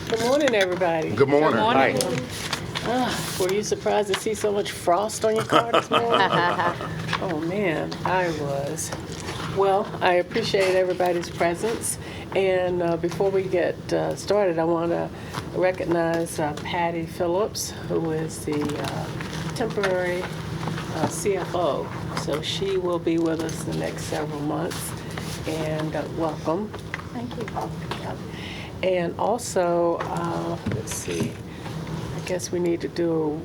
Good morning, everybody. Good morning. Good morning. Were you surprised to see so much frost on your car this morning? Oh, man, I was. Well, I appreciate everybody's presence. And before we get started, I want to recognize Patty Phillips, who is the temporary CFO. So she will be with us the next several months. And welcome. Thank you. And also, let's see, I guess we need to do,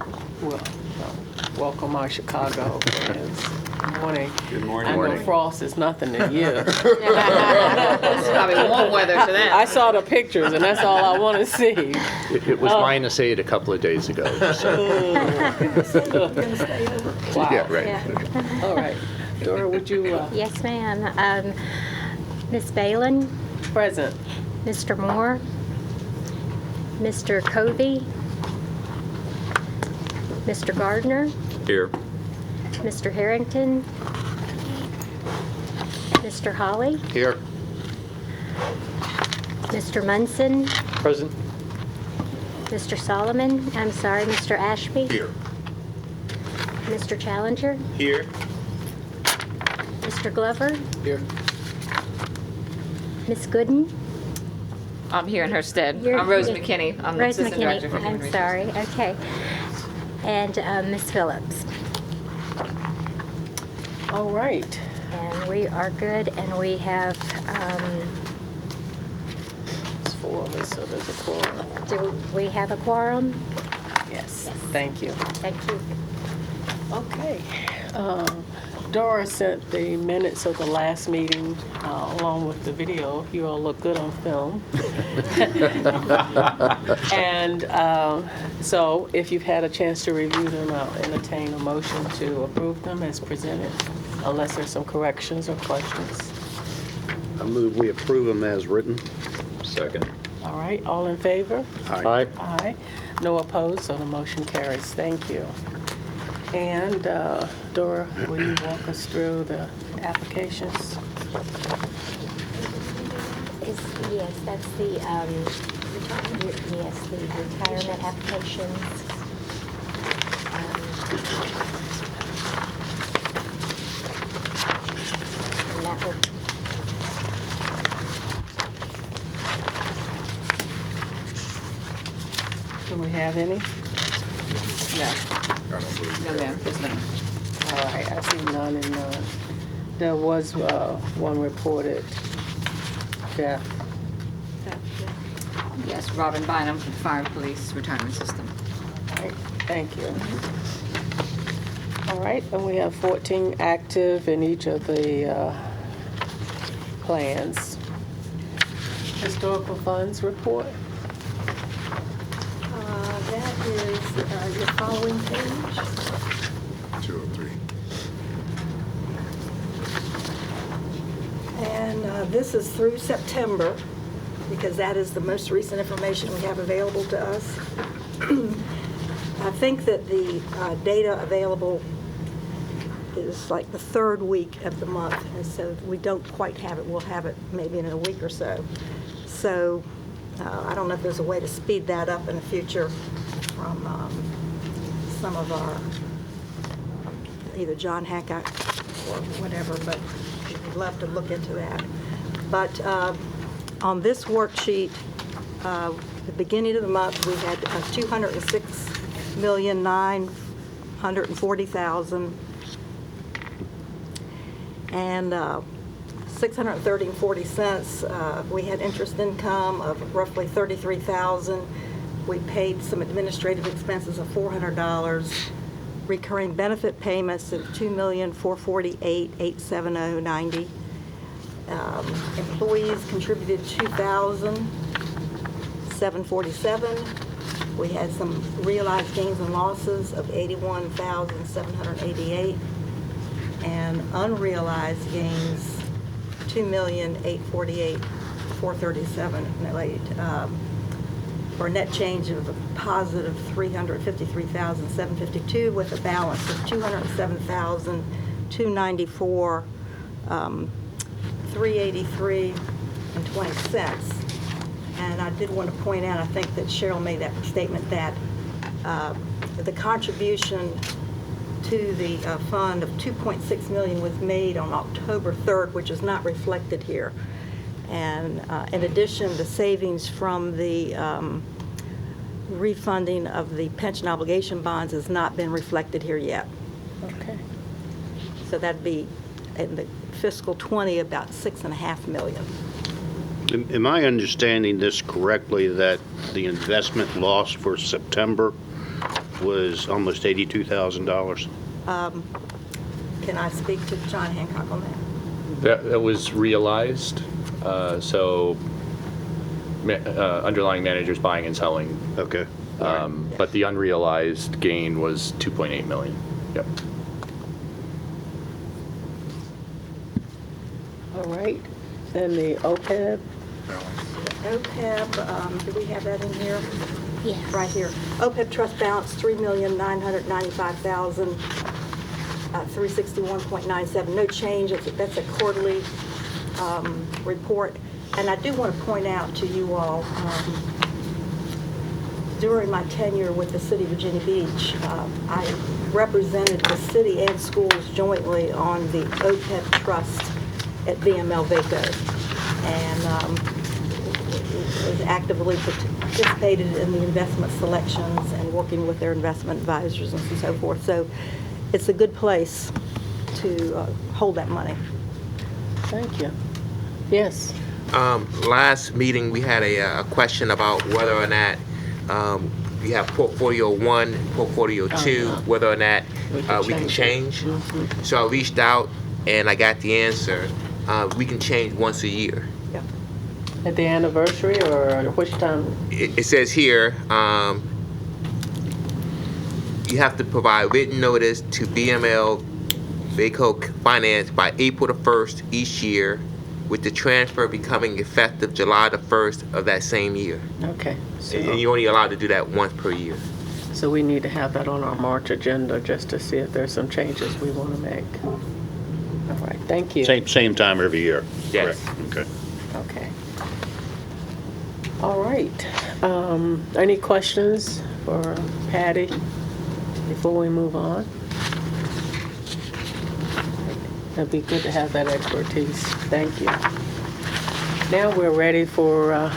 welcome our Chicago friends. Good morning. Good morning. I know frost is nothing to you. It's probably warm weather to them. I saw the pictures, and that's all I want to see. It was -8 a couple of days ago. So. Wow. Yeah, right. Yeah. All right. Dora, would you, Yes, ma'am. Ms. Balin, present? Mr. Moore, Mr. Covey, Mr. Gardner, Here. Mr. Harrington, Mr. Holly, Here. Mr. Munson, Present. Mr. Solomon, Mr. Ashby, Here. Mr. Challenger, Here. Mr. Glover, Here. Miss Gooden. I'm here in her stead. You're- I'm Rose McKinney. I'm the Rose Assistant Director for McKinney, Human I'm Resources. sorry, okay. And Miss Phillips. All right. And we are good, and we have, It's 4 of us, so there's a quorum. do we have a quorum? Yes, thank you. Thank you. Okay. Dora sent the minutes of the last meeting along with the video. You all look good on film. And so if you've had a chance to review them, I'll entertain a motion to approve them as presented, unless there's some corrections or questions. I move we approve them as written. Second. All right, all in favor? Aye. Aye. No opposed, so the motion carries. Thank you. And Dora, will you walk us through the applications? Yes, that's the, the retirement applications. And that will, Do we have any? No. No, ma'am. There's none. All right, I see none and none. There was one reported death. Yes, Robin Bynum from Fire and Police Retirement System. All right, thank you. All right, and we have 14 active in each of the plans. Historical funds report. That is your following page. 203. And this is through September, because that is the most recent information we have available to us. I think that the data available is like the third week of the month, and so we don't quite have it. We'll have it maybe in a week or so. So I don't know if there's a way to speed that up in the future from some of our, either John Hancock or whatever, but we'd love to look into that. But on this worksheet, the beginning of the month, we had $206,940,000 and 630.40 cents. We had interest income of roughly $33,000. We paid some administrative expenses of $400. Recurring benefit payments of $2,448,870.90. Employees contributed $2,747. We had some realized gains and losses of $81,788, and unrealized gains $2,848,437, for a net change of a positive $353,752, with a balance of $207,294, 383 and 20 cents. And I did want to point out, I think that Cheryl made that statement, that the contribution to the fund of $2.6 million was made on October 3rd, which is not reflected here. And in addition, the savings from the refunding of the pension obligation bonds has not been reflected here yet. Okay. So that'd be in the fiscal 20 about $6.5 million. Am I understanding this correctly, that the investment loss for September was almost $82,000? Can I speak to John Hancock on that? That was realized, so underlying managers buying and selling. Okay. But the unrealized gain was 2.8 million. Yep. All right. Then the OPEB. OPEB, do we have that in here? Yes. Right here. OPEB trust balance, $3,995,361.97. No change. That's a quarterly report. And I do want to point out to you all, during my tenure with the City of Virginia Beach, I represented the city and schools jointly on the OPEB trust at VML VACO, and was actively participated in the investment selections and working with their investment advisors and so forth. So it's a good place to hold that money. Thank you. Yes. Last meeting, we had a question about whether or not we have Portfolio 1 and Portfolio 2, whether or not we can change. So I reached out and I got the answer. We can change once a year. Yep. At the anniversary or which time? It says here, you have to provide written notice to BML VACO Finance by April the 1st each year, with the transfer becoming effective July the 1st of that same year. Okay. And you're only allowed to do that once per year. So we need to have that on our March agenda just to see if there's some changes we want to make. All right, thank you. Same time every year? Yes. Correct. Okay. Okay. All right. Any questions for Patty before we move on? It'd be good to have that expertise. Thank you. Now we're ready for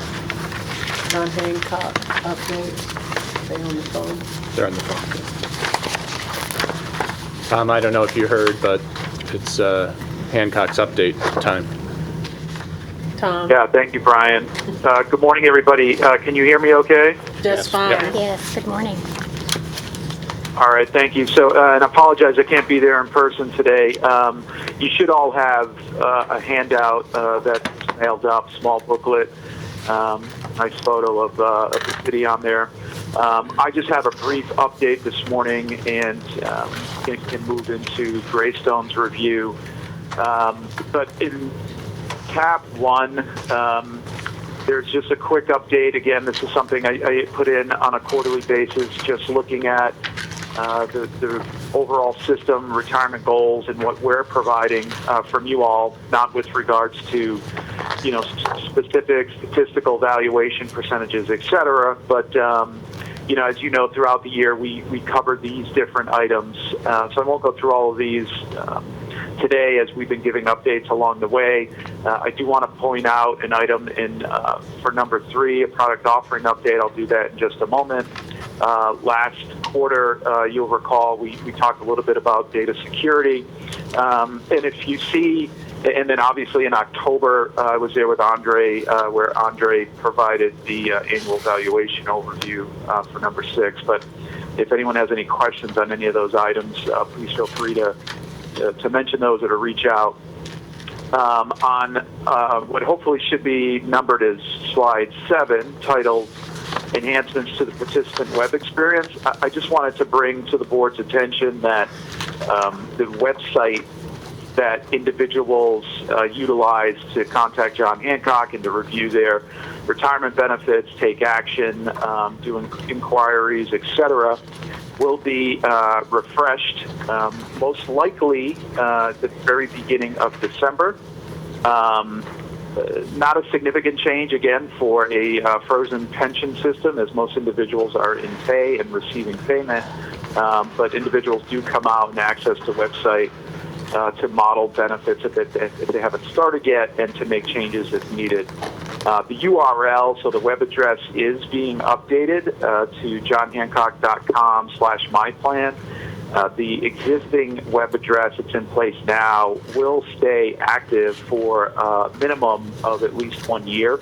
John Hancock update. Stay on the phone. They're on the phone. Tom, I don't know if you heard, but it's Hancock's update time. Tom? Yeah, thank you, Brian. Good morning, everybody. Can you hear me okay? Just fine. Yes, good morning. All right, thank you. So, and I apologize, I can't be there in person today. You should all have a handout that's mailed up, small booklet, nice photo of the city on there. I just have a brief update this morning and can move into Greystone's review. But in tab 1, there's just a quick update. Again, this is something I put in on a quarterly basis, just looking at the overall system, retirement goals, and what we're providing from you all, not with regards to, specific statistical valuation percentages, et cetera, but, as you know, throughout the year, we covered these different items. So I won't go through all of these today as we've been giving updates along the way. I do want to point out an item for number 3, a product offering update. I'll do that in just a moment. Last quarter, you'll recall, we talked a little bit about data security. And if you see, and then obviously in October, I was there with Andre, where Andre provided the annual valuation overview for number 6. But if anyone has any questions on any of those items, please feel free to mention those or to reach out. On what hopefully should be numbered as slide 7, titled Enhancements to the Participant Web Experience, I just wanted to bring to the board's attention that the website that individuals utilize to contact John Hancock and to review their retirement benefits, take action, do inquiries, etc., will be refreshed most likely at the very beginning of December. Not a significant change, again, for a frozen pension system, as most individuals are in pay and receiving payment. But individuals do come out and access the website to model benefits if they haven't started yet, and to make changes if needed. The URL, so the web address, is being updated to johnhancock.com/myplan. The existing web address that's in place now will stay active for a minimum of at least 1 year.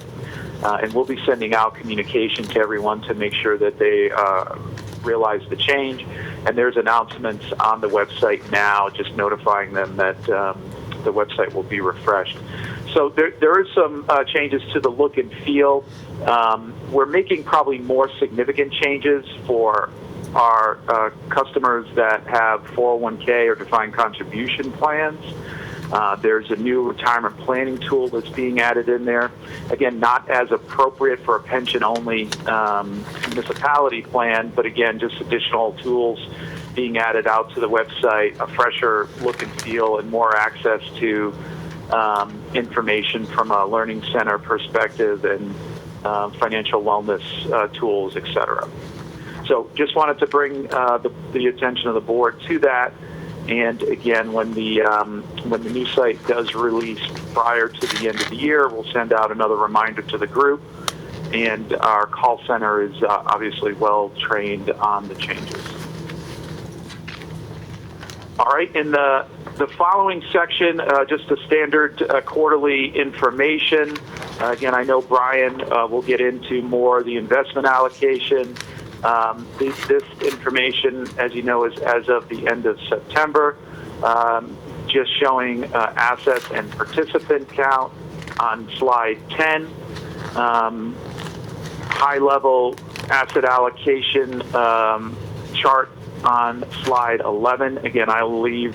And we'll be sending out communication to everyone to make sure that they realize the change. And there's announcements on the website now just notifying them that the website will be refreshed. So there is some changes to the look and feel. We're making probably more significant changes for our customers that have 401k or defined contribution plans. There's a new retirement planning tool that's being added in there. Again, not as appropriate for a pension-only municipality plan, but again, just additional tools being added out to the website, a fresher look and feel, and more access to information from a learning center perspective and financial wellness tools, et cetera. So just wanted to bring the attention of the board to that. And again, when the new site does release prior to the end of the year, we'll send out another reminder to the group. And our call center is obviously well trained on the changes. All right, in the following section, just the standard quarterly information. Again, I know Brian will get into more of the investment allocation. This information, as you know, is as of the end of September, just showing assets and participant count on slide 10. High-level asset allocation chart on slide 11. Again, I will leave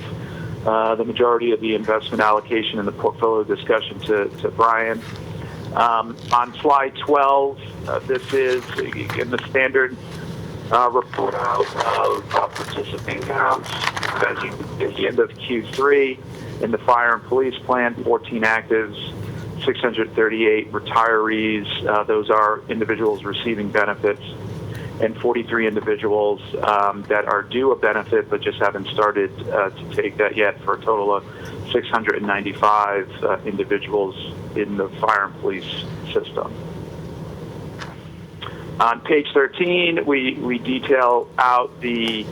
the majority of the investment allocation and the portfolio discussion to Brian. On slide 12, this is, again, the standard report out of participant counts. At the end of Q3, in the fire and police plan, 14 actives, 638 retirees. Those are individuals receiving benefits, and 43 individuals that are due a benefit but just haven't started to take that yet, for a total of 695 individuals in the fire and police system. On page 13, we detail out the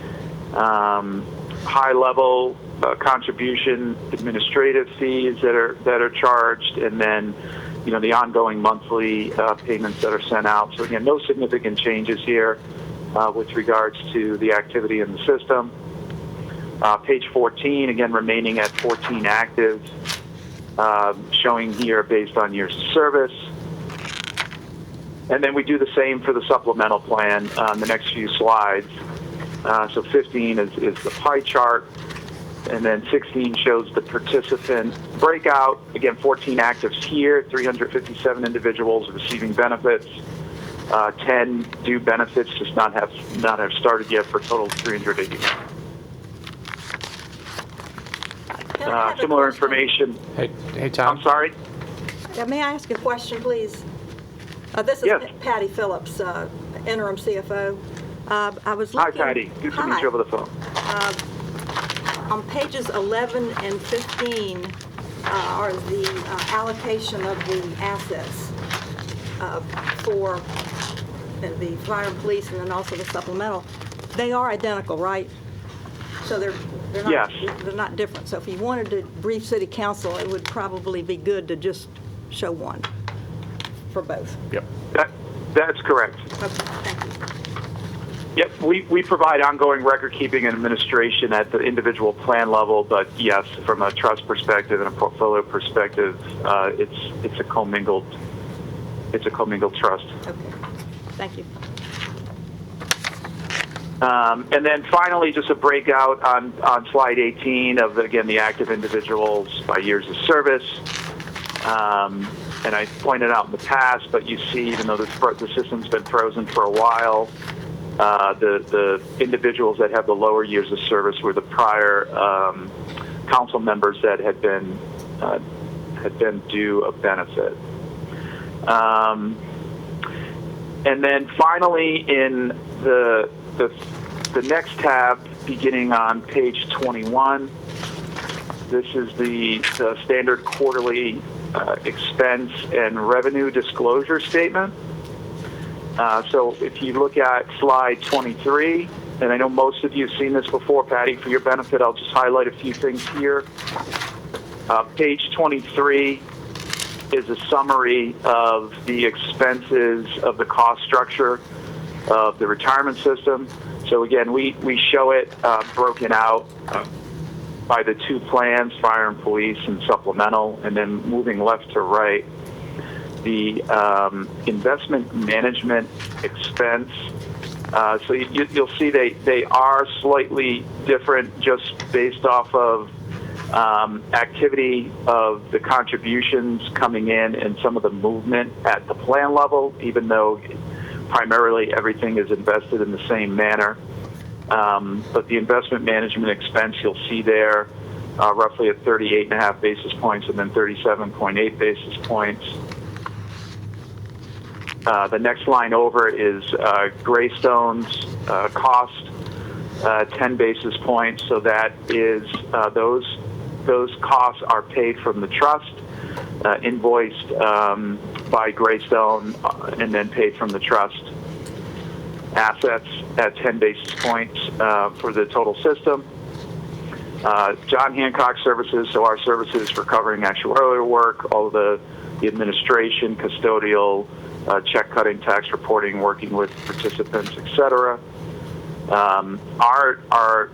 high-level contribution administrative fees that are charged, and then the ongoing monthly payments that are sent out. So again, no significant changes here with regards to the activity in the system. Page 14, again, remaining at 14 active, showing here based on years of service. And then we do the same for the supplemental plan on the next few slides. So 15 is the pie chart, and then 16 shows the participant breakout. Again, 14 actives here, 357 individuals receiving benefits, 10 due benefits, just not have started yet, for a total of 381. Similar information. Hey, Tom. I'm sorry? May I ask a question, please? This is Yes. Patty Phillips, interim CFO. I was Hi, looking. Patty. Good to meet you over the phone. On pages 11 and 15 are the allocation of the assets for the fire and police, and then also the supplemental. They are identical, right? So they're not, Yes. they're not different. So if you wanted to brief City Council, it would probably be good to just show one for both. Yep. That's correct. Okay, thank you. Yep, we provide ongoing record keeping and administration at the individual plan level, but yes, from a trust perspective and a portfolio perspective, it's a commingled trust. Okay, thank you. And then finally, just a breakout on slide 18 of, again, the active individuals by years of service. And I pointed out in the past, but you see, even though the system's been frozen for a while, the individuals that have the lower years of service were the prior council members that had been had been due a benefit. And then finally, in the next tab, beginning on page 21, this is the standard quarterly expense and revenue disclosure statement. So if you look at slide 23, and I know most of you have seen this before, Patty, for your benefit, I'll just highlight a few things here. Page 23 is a summary of the expenses of the cost structure of the retirement system. So again, we show it broken out by the two plans, fire and police and supplemental, and then moving left to right, the investment management expense. So you'll see they are slightly different just based off of activity of the contributions coming in and some of the movement at the plan level, even though primarily everything is invested in the same manner. But the investment management expense you'll see there roughly at 38.5 basis points and then 37.8 basis points. The next line over is Greystone's cost, 10 basis points. So that is those costs are paid from the trust, invoiced by Greystone, and then paid from the trust assets at 10 basis points for the total system. John Hancock services, so our services for covering actuarial work, all of the administration, custodial, check cutting, tax reporting, working with participants, etc. Our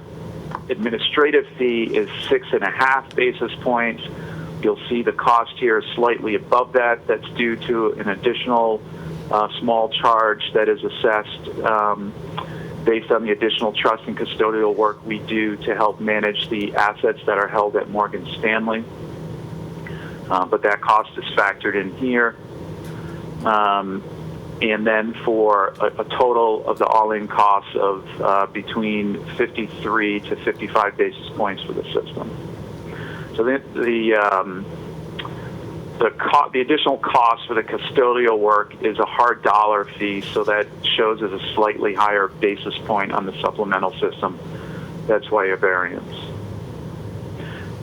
administrative fee is 6.5 basis points. You'll see the cost here is slightly above that. That's due to an additional small charge that is assessed based on the additional trust and custodial work we do to help manage the assets that are held at Morgan Stanley. But that cost is factored in here. And then for a total of the all-in costs of between 53 to 55 basis points for the system. So the additional cost for the custodial work is a hard dollar fee, so that shows as a slightly higher basis point on the supplemental system. That's why a variance.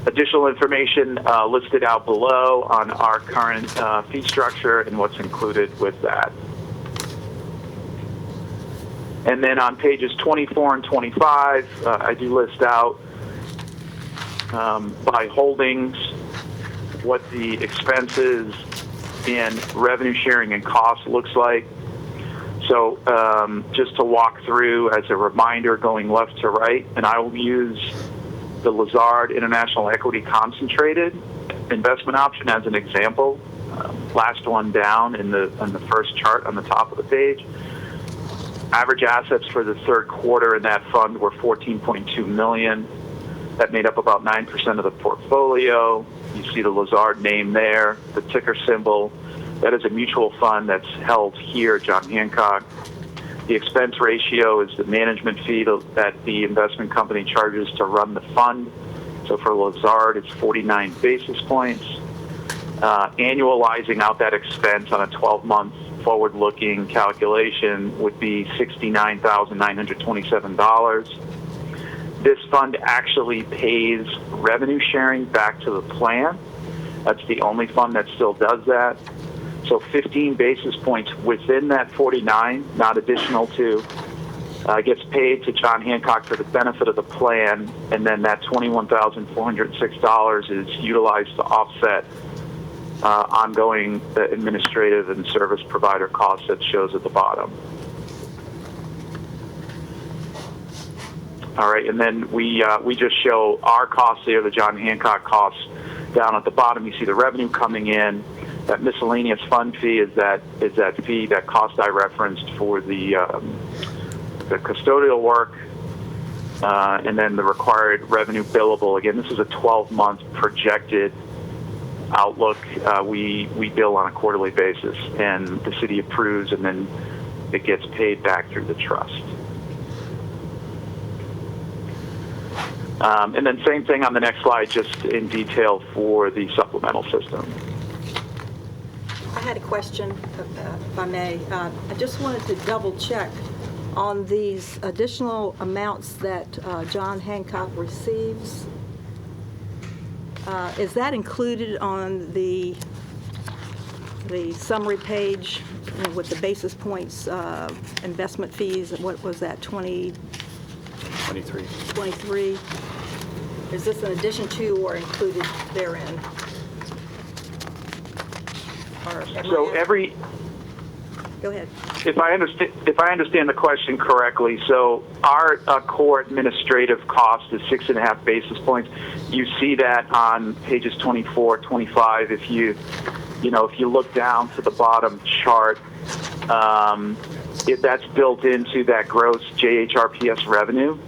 Additional information listed out below on our current fee structure and what's included with that. And then on pages 24 and 25, I do list out by holdings what the expenses and revenue sharing and cost looks like. So just to walk through as a reminder going left to right, and I will use the Lazard International Equity Concentrated investment option as an example. Last one down in the first chart on the top of the page. Average assets for the third quarter in that fund were $14.2 million. That made up about 9% of the portfolio. You see the Lazard name there, the ticker symbol. That is a mutual fund that's held here, John Hancock. The expense ratio is the management fee that the investment company charges to run the fund. So for Lazard, it's 49 basis points. Annualizing out that expense on a 12-month forward-looking calculation would be $69,927. This fund actually pays revenue sharing back to the plan. That's the only fund that still does that. So 15 basis points within that 49, not additional to, gets paid to John Hancock for the benefit of the plan, and then that $21,406 is utilized to offset ongoing administrative and service provider costs that shows at the bottom. All right, and then we just show our costs here, the John Hancock costs. Down at the bottom, you see the revenue coming in. That miscellaneous fund fee is that fee, that cost I referenced for the custodial work, and then the required revenue billable. Again, this is a 12-month projected outlook. We bill on a quarterly basis, and the city approves, and then it gets paid back through the trust. And then same thing on the next slide, just in detail for the supplemental system. I had a question, if I may. I just wanted to double check on these additional amounts that John Hancock receives. Is that included on the summary page, you know, with the basis points, investment fees? What was that, 23. 23? Is this in addition to or included therein? Or am So I- every, Go ahead. if I understand the question correctly, so our core administrative cost is 6.5 basis points. You see that on pages 24, 25. If you look down to the bottom chart, that's built into that gross JHRPS revenue.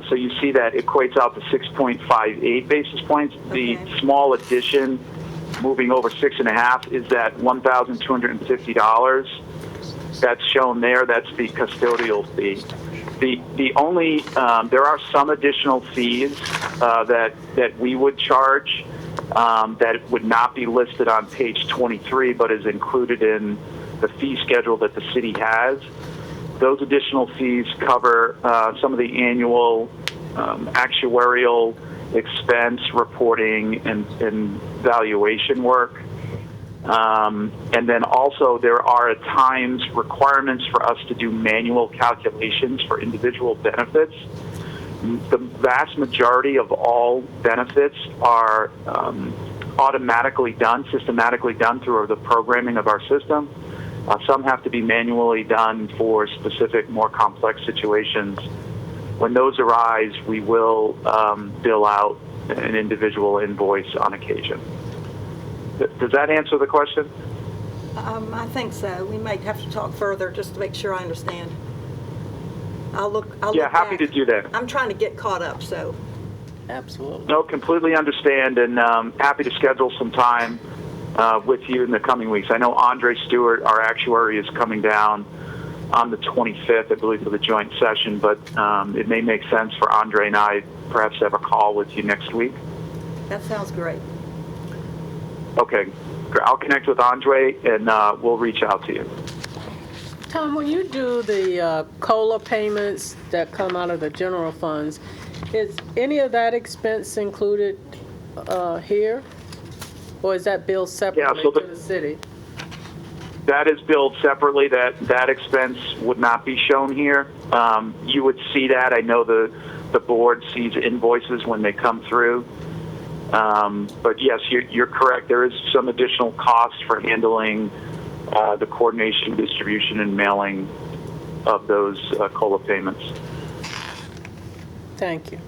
So you see that equates out to 6.58 basis points. Okay. The small addition, moving over 6.5, is that $1,250. That's shown there. That's the custodial fee. The only there are some additional fees that we would charge that would not be listed on page 23, but is included in the fee schedule that the city has. Those additional fees cover some of the annual actuarial expense reporting and valuation work. And then also there are at times requirements for us to do manual calculations for individual benefits. The vast majority of all benefits are automatically done, systematically done through the programming of our system. Some have to be manually done for specific, more complex situations. When those arise, we will bill out an individual invoice on occasion. Does that answer the question? I think so. We might have to talk further just to make sure I understand. I'll look Happy back. to do that. I'm trying to get caught up, so. Absolutely. No, completely understand, and happy to schedule some time with you in the coming weeks. I know Andre Stewart, our actuary, is coming down on the 25th, I believe, for the joint session, but it may make sense for Andre and I perhaps to have a call with you next week. That sounds great. Okay, great. I'll connect with Andre, and we'll reach out to you. Tom, when you do the COLA payments that come out of the general funds, is any of that expense included here? Or is that billed separately so to the city? That is billed separately. That expense would not be shown here. You would see that. I know the board sees invoices when they come through. But yes, you're correct. There is some additional cost for handling the coordination, distribution, and mailing of those COLA payments. Thank you.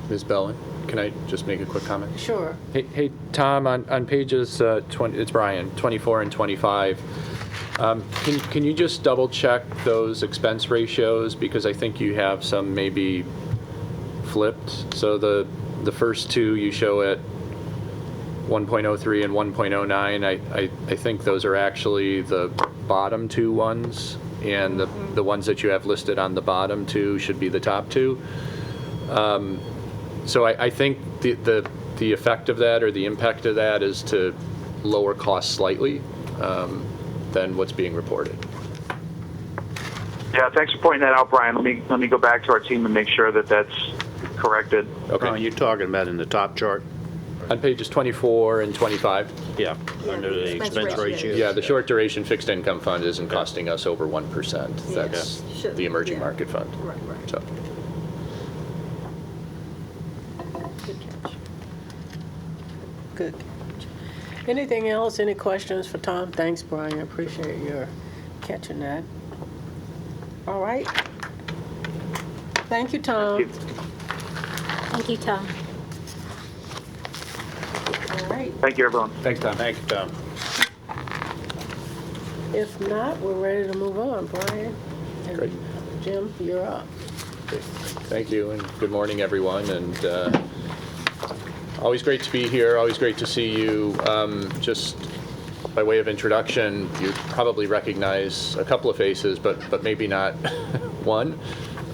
Ms. Bellin, can I just make a quick comment? Sure. Hey, Tom, on pages 20, it's Brian, 24 and 25, can you just double check those expense ratios, because I think you have some maybe flipped. So the first two you show at 1.03 and 1.09. I think those are actually the bottom two ones, and the ones that you have listed on the bottom two should be the top two. So I think the effect of that, or the impact of that, is to lower costs slightly than what's being reported. Yeah, thanks for pointing that out, Brian. Let me go back to our team and make sure that that's corrected. Okay. You're talking about in the top chart? On pages 24 and 25. Yeah, under the expense ratio. Yeah, the short duration fixed income fund isn't costing us over 1%. That's Yeah. the emerging Yeah. market fund. Right. So. Good catch. Good catch. Anything else? Any questions for Tom? Thanks, Brian. I appreciate your catching that. All right. Thank you, Tom. Thank you, Tom. All right. Thank you, everyone. Thanks, Tom. Thank you, Tom. If not, we're ready to move on, Brian. And Great. Jim, you're up. Thank you, and good morning, everyone. And always great to be here. Always great to see you. Just by way of introduction, you probably recognize a couple of faces, but maybe not one.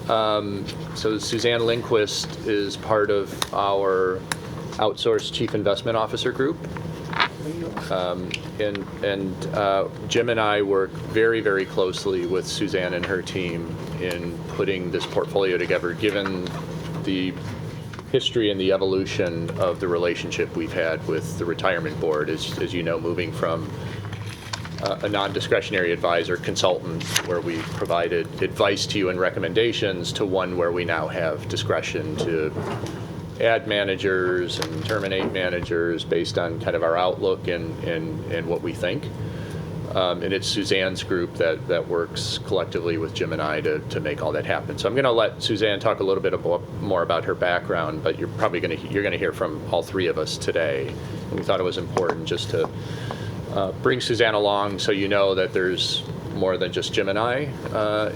So Suzanne Lindquist is part of our outsourced chief investment officer group. Jim and I work very, very closely with Suzanne and her team in putting this portfolio together, given the history and the evolution of the relationship we've had with the retirement board, as you know, moving from a non-discretionary advisor consultant where we provided advice to you and recommendations to one where we now have discretion to add managers and terminate managers based on kind of our outlook and what we think. And it's Suzanne's group that works collectively with Jim and I to make all that happen. So I'm going to let Suzanne talk a little bit more about her background, but you're probably going to hear from all three of us today. And we thought it was important just to bring Suzanne along so you know that there's more than just Jim and I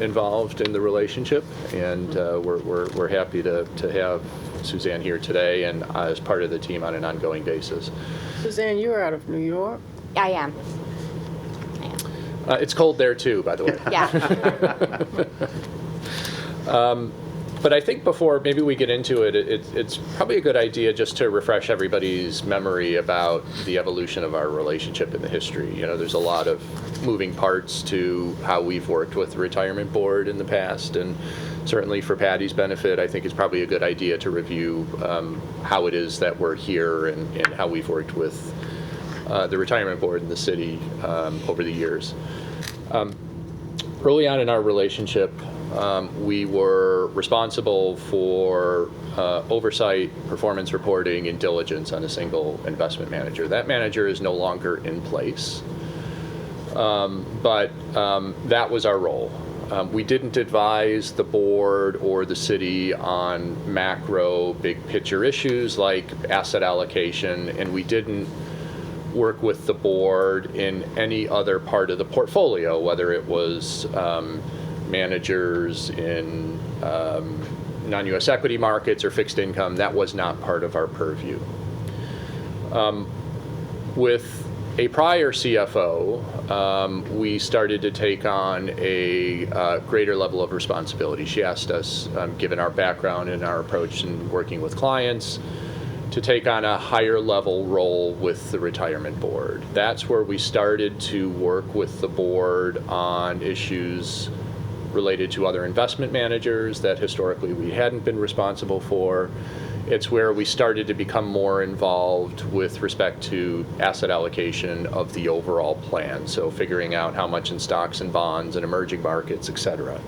involved in the relationship, and we're happy to have Suzanne here today and as part of the team on an ongoing basis. Suzanne, you're out of New York. I am. It's cold there too, by the way. Yeah. But I think before maybe we get into it, it's probably a good idea just to refresh everybody's memory about the evolution of our relationship in the history. You know, there's a lot of moving parts to how we've worked with the retirement board in the past, and certainly for Patty's benefit, I think it's probably a good idea to review how it is that we're here and how we've worked with the retirement board in the city over the years. Early on in our relationship, we were responsible for oversight, performance reporting, and diligence on a single investment manager. That manager is no longer in place, but that was our role. We didn't advise the board or the city on macro, big picture issues like asset allocation, and we didn't work with the board in any other part of the portfolio, whether it was managers in non-U.S. equity markets or fixed income. That was not part of our purview. With a prior CFO, we started to take on a greater level of responsibility. She asked us, given our background and our approach in working with clients, to take on a higher level role with the retirement board. That's where we started to work with the board on issues related to other investment managers that historically we hadn't been responsible for. It's where we started to become more involved with respect to asset allocation of the overall plan, so figuring out how much in stocks and bonds and emerging markets, et cetera.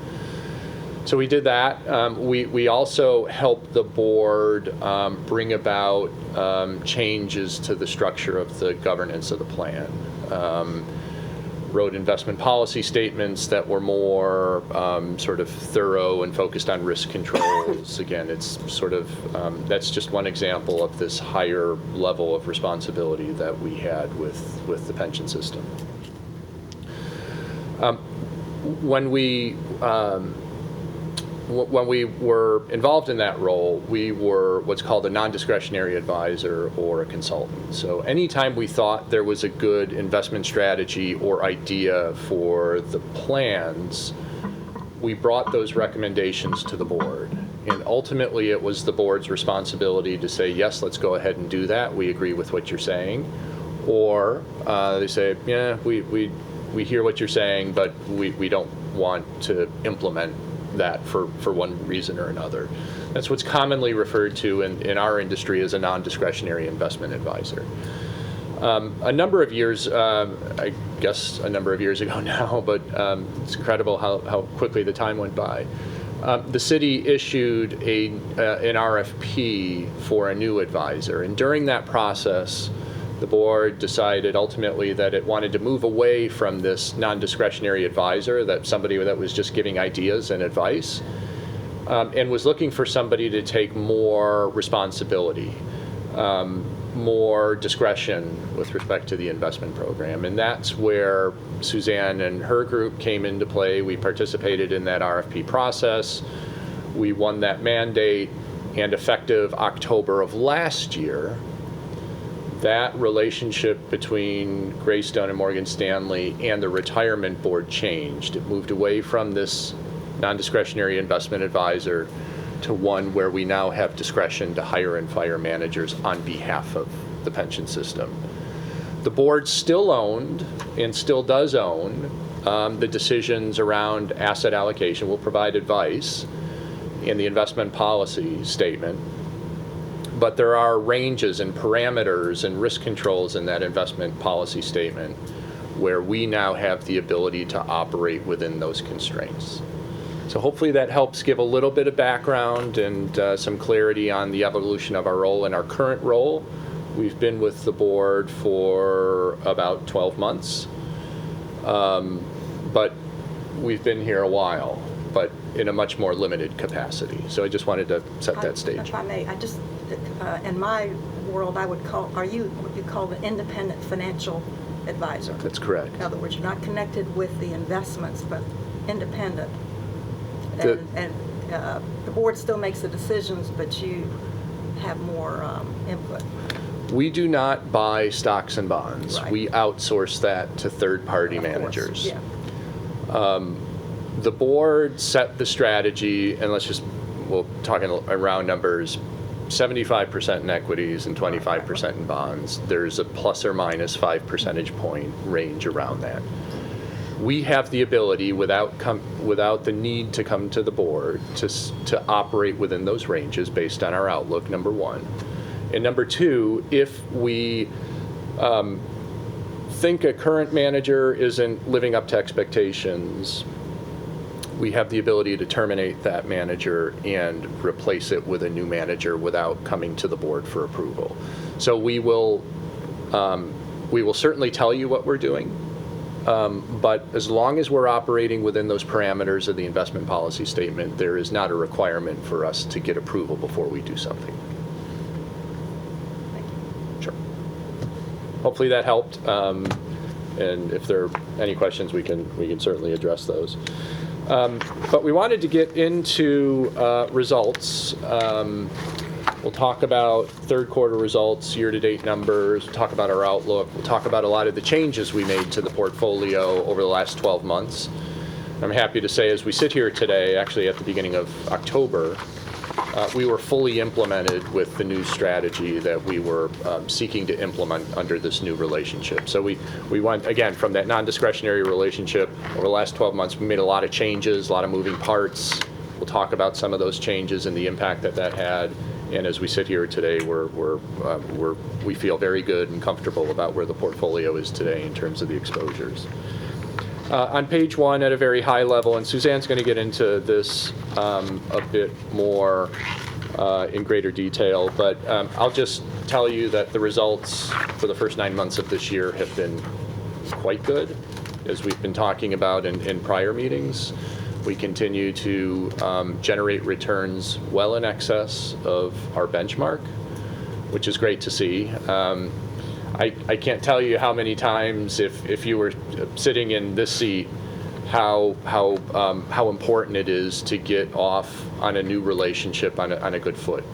So we did that. We also helped the board bring about changes to the structure of the governance of the plan. Wrote investment policy statements that were more sort of thorough and focused on risk controls. Again, it's sort of, that's just one example of this higher level of responsibility that we had with the pension system. When we were involved in that role, we were what's called a non-discretionary advisor or a consultant. So anytime we thought there was a good investment strategy or idea for the plans, we brought those recommendations to the board. And ultimately, it was the board's responsibility to say, yes, let's go ahead and do that. We agree with what you're saying. Or they say, yeah, we hear what you're saying, but we don't want to implement that for one reason or another. That's what's commonly referred to in our industry as a non-discretionary investment advisor. A number of years, I guess a number of years ago now, but it's incredible how quickly the time went by. The city issued an RFP for a new advisor, and during that process, the board decided ultimately that it wanted to move away from this non-discretionary advisor, that somebody that was just giving ideas and advice, and was looking for somebody to take more responsibility, more discretion with respect to the investment program. And that's where Suzanne and her group came into play. We participated in that RFP process. We won that mandate, and effective October of last year, that relationship between Greystone and Morgan Stanley and the retirement board changed. It moved away from this non-discretionary investment advisor to one where we now have discretion to hire and fire managers on behalf of the pension system. The board still owned and still does own the decisions around asset allocation. Will provide advice in the investment policy statement, but there are ranges and parameters and risk controls in that investment policy statement where we now have the ability to operate within those constraints. So hopefully that helps give a little bit of background and some clarity on the evolution of our role and our current role. We've been with the board for about 12 months, but we've been here a while, but in a much more limited capacity. So I just wanted to set that stage. If I may, I just, in my world, I would call, are you what you call an independent financial advisor? That's correct. In other words, you're not connected with the investments, but independent. And the board still makes the decisions, but you have more input. We do not buy stocks and bonds. Right. We outsource that to third-party Of course, managers. yeah. The board set the strategy, and we'll talk in round numbers, 75% in equities and 25% in bonds. There's a plus or minus 5 percentage point range around that. We have the ability, without the need to come to the board, to operate within those ranges based on our outlook, number one. And number two, if we think a current manager isn't living up to expectations, we have the ability to terminate that manager and replace it with a new manager without coming to the board for approval. So we will certainly tell you what we're doing, but as long as we're operating within those parameters of the investment policy statement, there is not a requirement for us to get approval before we do something. Sure. Hopefully that helped, and if there are any questions, we can certainly address those. But we wanted to get into results. We'll talk about third quarter results, year-to-date numbers, we'll talk about our outlook, we'll talk about a lot of the changes we made to the portfolio over the last 12 months. I'm happy to say as we sit here today, actually at the beginning of October, we were fully implemented with the new strategy that we were seeking to implement under this new relationship. So we went, again, from that non-discretionary relationship. Over the last 12 months, we made a lot of changes, a lot of moving parts. We'll talk about some of those changes and the impact that had. And as we sit here today, we feel very good and comfortable about where the portfolio is today in terms of the exposures. On page one, at a very high level, and Suzanne's going to get into this a bit more in greater detail, but I'll just tell you that the results for the first 9 months of this year have been quite good, as we've been talking about in prior meetings. We continue to generate returns well in excess of our benchmark, which is great to see. I can't tell you how many times, if you were sitting in this seat, how important it is to get off on a new relationship on a good foot.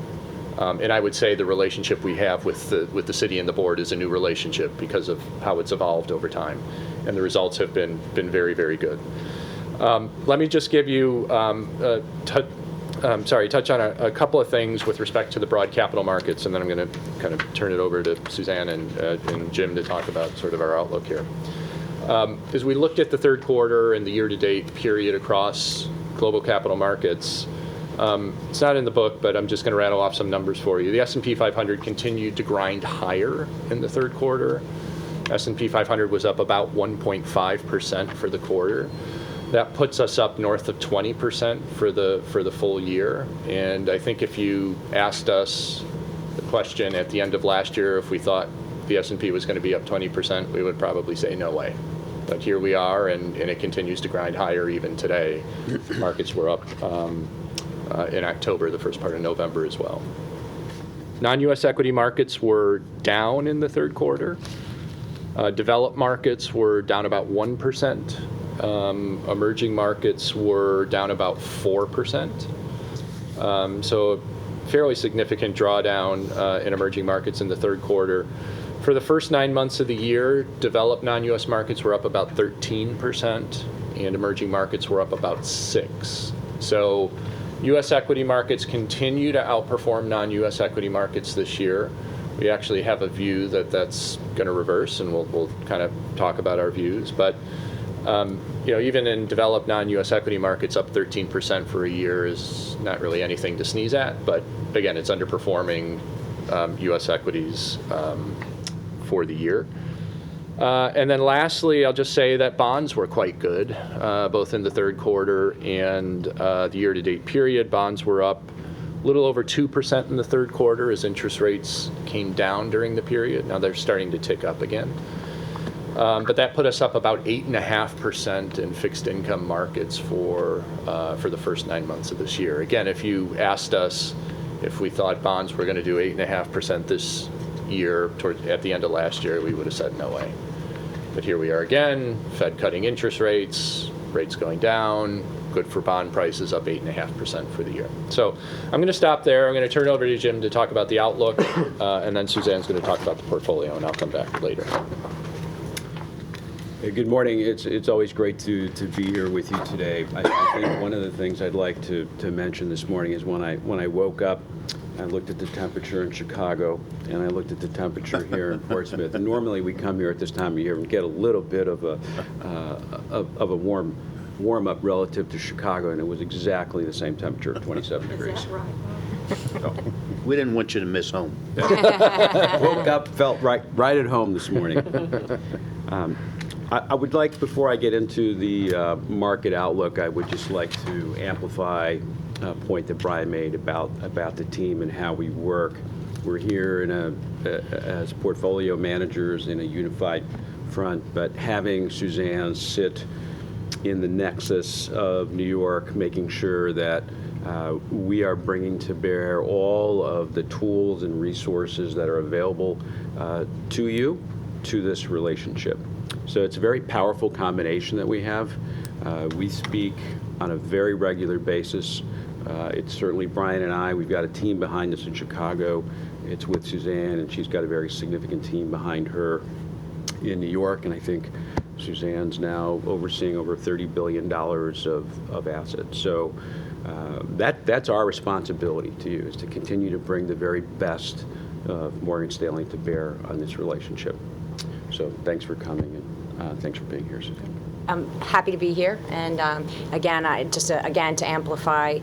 And I would say the relationship we have with the city and the board is a new relationship because of how it's evolved over time, and the results have been very, very good. Let me just give you touch on a couple of things with respect to the broad capital markets, and then I'm going to kind of turn it over to Suzanne and Jim to talk about sort of our outlook here. As we looked at the third quarter and the year-to-date period across global capital markets, it's not in the book, but I'm just going to rattle off some numbers for you. The S&P 500 continued to grind higher in the third quarter. S&P 500 was up about 1.5% for the quarter. That puts us up north of 20% for the full year. And I think if you asked us the question at the end of last year if we thought the S&P was going to be up 20%, we would probably say no way. But here we are, and it continues to grind higher even today. Markets were up in October, the first part of November as well. Non-U.S. equity markets were down in the third quarter. Developed markets were down about 1%. Emerging markets were down about 4%. So a fairly significant drawdown in emerging markets in the third quarter. For the first 9 months of the year, developed non-U.S. markets were up about 13%, and emerging markets were up about 6%. So U.S. equity markets continue to outperform non-U.S. equity markets this year. We actually have a view that that's going to reverse, and we'll kind of talk about our views. But even in developed non-U.S. equity markets, up 13% for a year is not really anything to sneeze at. But again, it's underperforming U.S. equities for the year. And then lastly, I'll just say that bonds were quite good, both in the third quarter and the year-to-date period. Bonds were up a little over 2% in the third quarter as interest rates came down during the period. Now they're starting to tick up again. But that put us up about 8.5% in fixed income markets for the first 9 months of this year. Again, if you asked us if we thought bonds were going to do 8.5% this year at the end of last year, we would have said no way. But here we are again, Fed cutting interest rates, rates going down, good for bond prices, up 8.5% for the year. So I'm going to stop there. I'm going to turn it over to Jim to talk about the outlook, and then Suzanne's going to talk about the portfolio, and I'll come back later. Hey, good morning. It's always great to be here with you today. I think one of the things I'd like to mention this morning is when I woke up, I looked at the temperature in Chicago, and I looked at the temperature here in Portsmouth. And normally we come here at this time of year and get a little bit of a warm up relative to Chicago, and it was exactly the same temperature, 27 degrees. Is that right? So, We didn't want you to miss home. woke up, felt right at home this morning. I would like, before I get into the market outlook, I would just like to amplify a point that Brian made about the team and how we work. We're here as portfolio managers in a unified front, but having Suzanne sit in the nexus of New York, making sure that we are bringing to bear all of the tools and resources that are available to you, to this relationship. So it's a very powerful combination that we have. We speak on a very regular basis. It's certainly Brian and I. We've got a team behind us in Chicago. It's with Suzanne, and she's got a very significant team behind her in New York. And I think Suzanne's now overseeing over $30 billion of assets. So that's our responsibility to you, is to continue to bring the very best of Morgan Stanley to bear on this relationship. So thanks for coming, and thanks for being here, Suzanne. I'm happy to be here, and again, again to amplify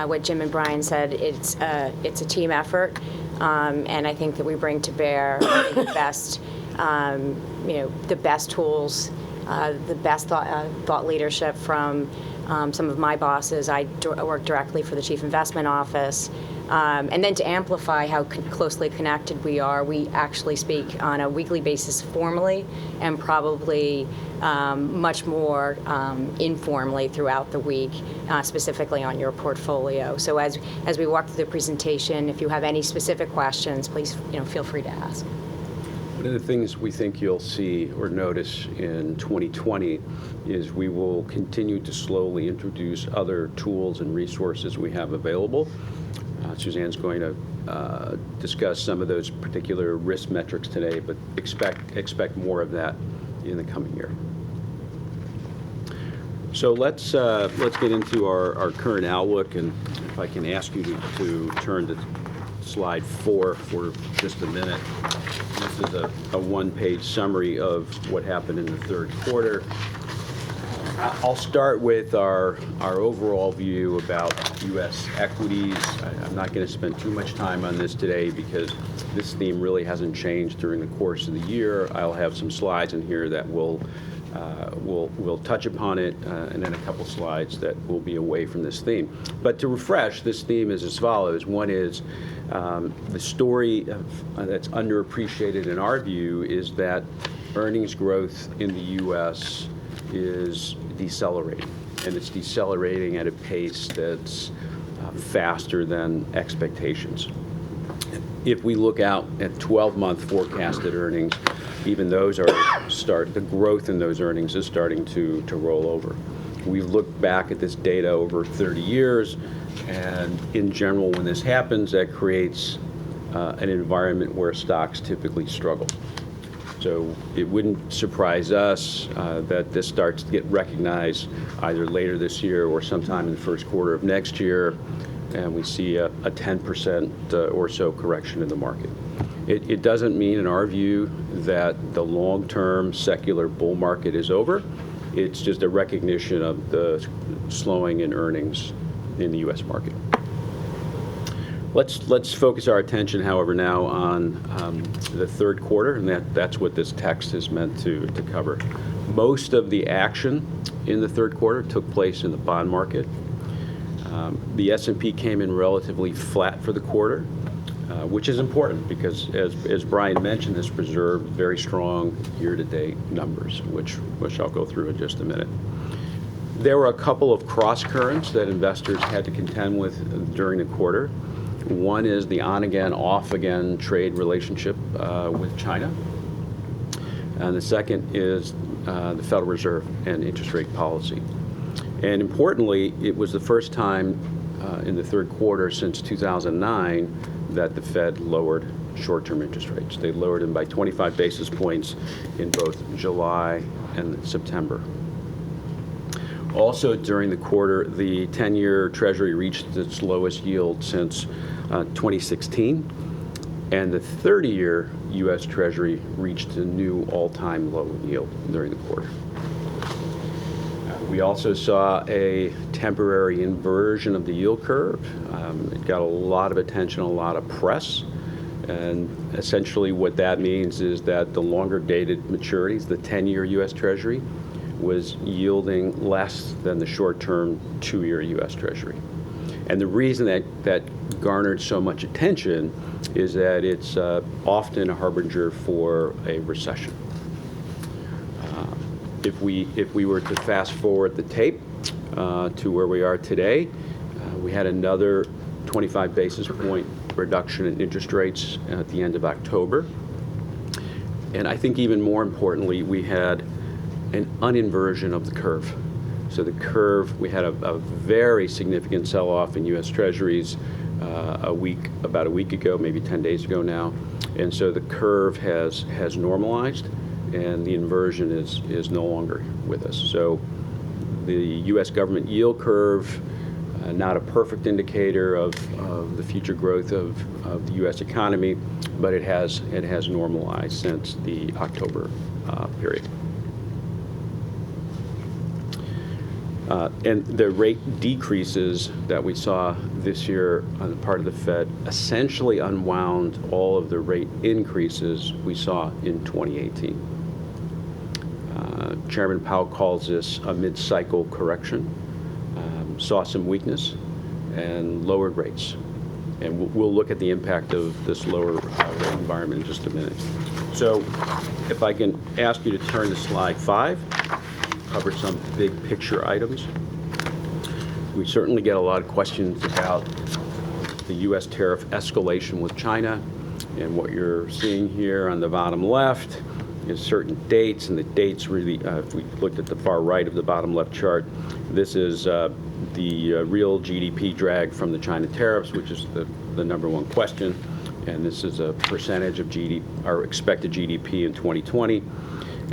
what Jim and Brian said, it's a team effort, and I think that we bring to bear the best, the best tools, the best thought leadership from some of my bosses. I work directly for the Chief Investment Office. And then to amplify how closely connected we are, we actually speak on a weekly basis formally and probably much more informally throughout the week, specifically on your portfolio. So as we walk through the presentation, if you have any specific questions, please feel free to ask. One of the things we think you'll see or notice in 2020 is we will continue to slowly introduce other tools and resources we have available. Suzanne's going to discuss some of those particular risk metrics today, but expect more of that in the coming year. So let's get into our current outlook, and if I can ask you to turn to slide 4 for just a minute. This is a one-page summary of what happened in the third quarter. I'll start with our overall view about U.S. equities. I'm not going to spend too much time on this today because this theme really hasn't changed during the course of the year. I'll have some slides in here that will touch upon it, and then a couple slides that will be away from this theme. But to refresh, this theme is as follows. One is the story that's underappreciated in our view is that earnings growth in the U.S. is decelerating, and it's decelerating at a pace that's faster than expectations. If we look out at 12-month forecasted earnings, even those the growth in those earnings is starting to roll over. We've looked back at this data over 30 years, and in general, when this happens, that creates an environment where stocks typically struggle. So it wouldn't surprise us that this starts to get recognized either later this year or sometime in the first quarter of next year, and we see a 10% or so correction in the market. It doesn't mean, in our view, that the long-term secular bull market is over. It's just a recognition of the slowing in earnings in the U.S. market. Let's focus our attention, however, now on the third quarter, and that's what this text is meant to cover. Most of the action in the third quarter took place in the bond market. The S&P came in relatively flat for the quarter, which is important because, as Brian mentioned, this preserved very strong year-to-date numbers, which I'll go through in just a minute. There were a couple of cross-currents that investors had to contend with during the quarter. One is the on-again, off-again trade relationship with China. And the second is the Federal Reserve and interest rate policy. And importantly, it was the first time in the third quarter since 2009 that the Fed lowered short-term interest rates. They lowered them by 25 basis points in both July and September. Also during the quarter, the 10-year Treasury reached its lowest yield since 2016, and the 30-year U.S. Treasury reached a new all-time low yield during the quarter. We also saw a temporary inversion of the yield curve. It got a lot of attention, a lot of press, and essentially what that means is that the longer-dated maturities, the 10-year U.S. Treasury, was yielding less than the short-term 2-year U.S. Treasury. And the reason that garnered so much attention is that it's often a harbinger for a recession. If we were to fast forward the tape to where we are today, we had another 25 basis point reduction in interest rates at the end of October. And I think even more importantly, we had an uninversion of the curve. So the curve, we had a very significant sell-off in U.S. Treasuries about a week ago, maybe 10 days ago now. And so the curve has normalized, and the inversion is no longer with us. So the U.S. government yield curve, not a perfect indicator of the future growth of the U.S. economy, but it has normalized since the October period. And the rate decreases that we saw this year on the part of the Fed essentially unwound all of the rate increases we saw in 2018. Chairman Powell calls this a mid-cycle correction, saw some weakness, and lowered rates. And we'll look at the impact of this lower rate environment in just a minute. So if I can ask you to turn to slide 5. Cover some big picture items. We certainly get a lot of questions about the U.S. tariff escalation with China, and what you're seeing here on the bottom left is certain dates, and the dates really, if we looked at the far right of the bottom left chart, this is the real GDP drag from the China tariffs, which is the number one question, and this is a percentage of our expected GDP in 2020.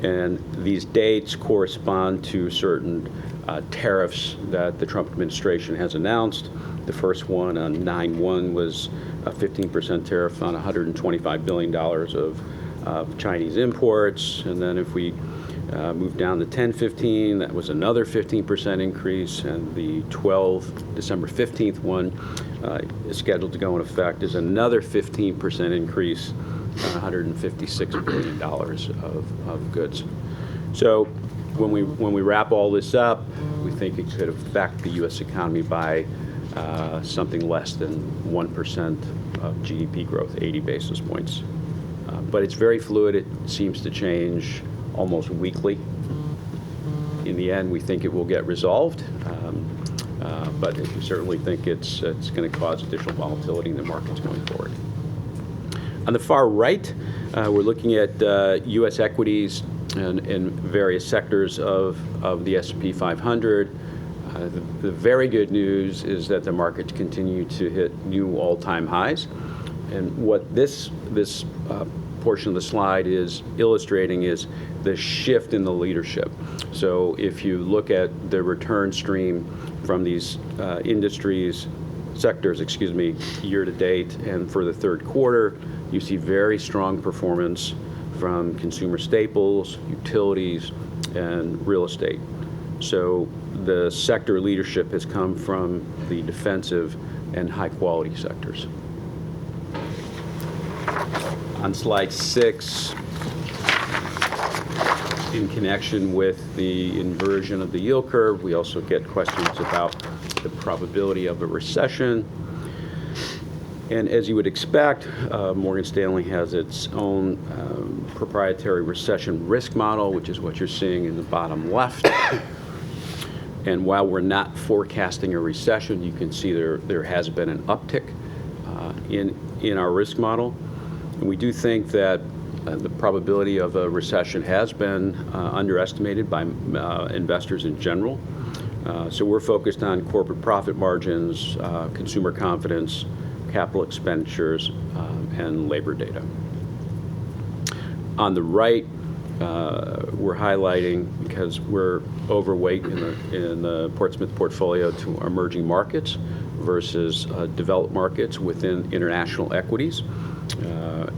And these dates correspond to certain tariffs that the Trump administration has announced. The first one on 9/1 was a 15% tariff on $125 billion of Chinese imports. And then if we move down to 10/15, that was another 15% increase. And the December 15th one is scheduled to go in effect is another 15% increase. $156 billion of goods. So when we wrap all this up, we think it could affect the U.S. economy by something less than 1% of GDP growth, 80 basis points. But it's very fluid. It seems to change almost weekly. In the end, we think it will get resolved, but we certainly think it's going to cause additional volatility in the markets going forward. On the far right, we're looking at U.S. equities in various sectors of the S&P 500. The very good news is that the markets continue to hit new all-time highs. And what this portion of the slide is illustrating is the shift in the leadership. So if you look at the return stream from these sectors, year to date and for the third quarter, you see very strong performance from consumer staples, utilities, and real estate. So the sector leadership has come from the defensive and high-quality sectors. On slide 6, in connection with the inversion of the yield curve, we also get questions about the probability of a recession. And as you would expect, Morgan Stanley has its own proprietary recession risk model, which is what you're seeing in the bottom left. And while we're not forecasting a recession, you can see there has been an uptick in our risk model. And we do think that the probability of a recession has been underestimated by investors in general. So we're focused on corporate profit margins, consumer confidence, capital expenditures, and labor data. On the right, we're highlighting, because we're overweight in the Portsmouth portfolio, to emerging markets versus developed markets within international equities.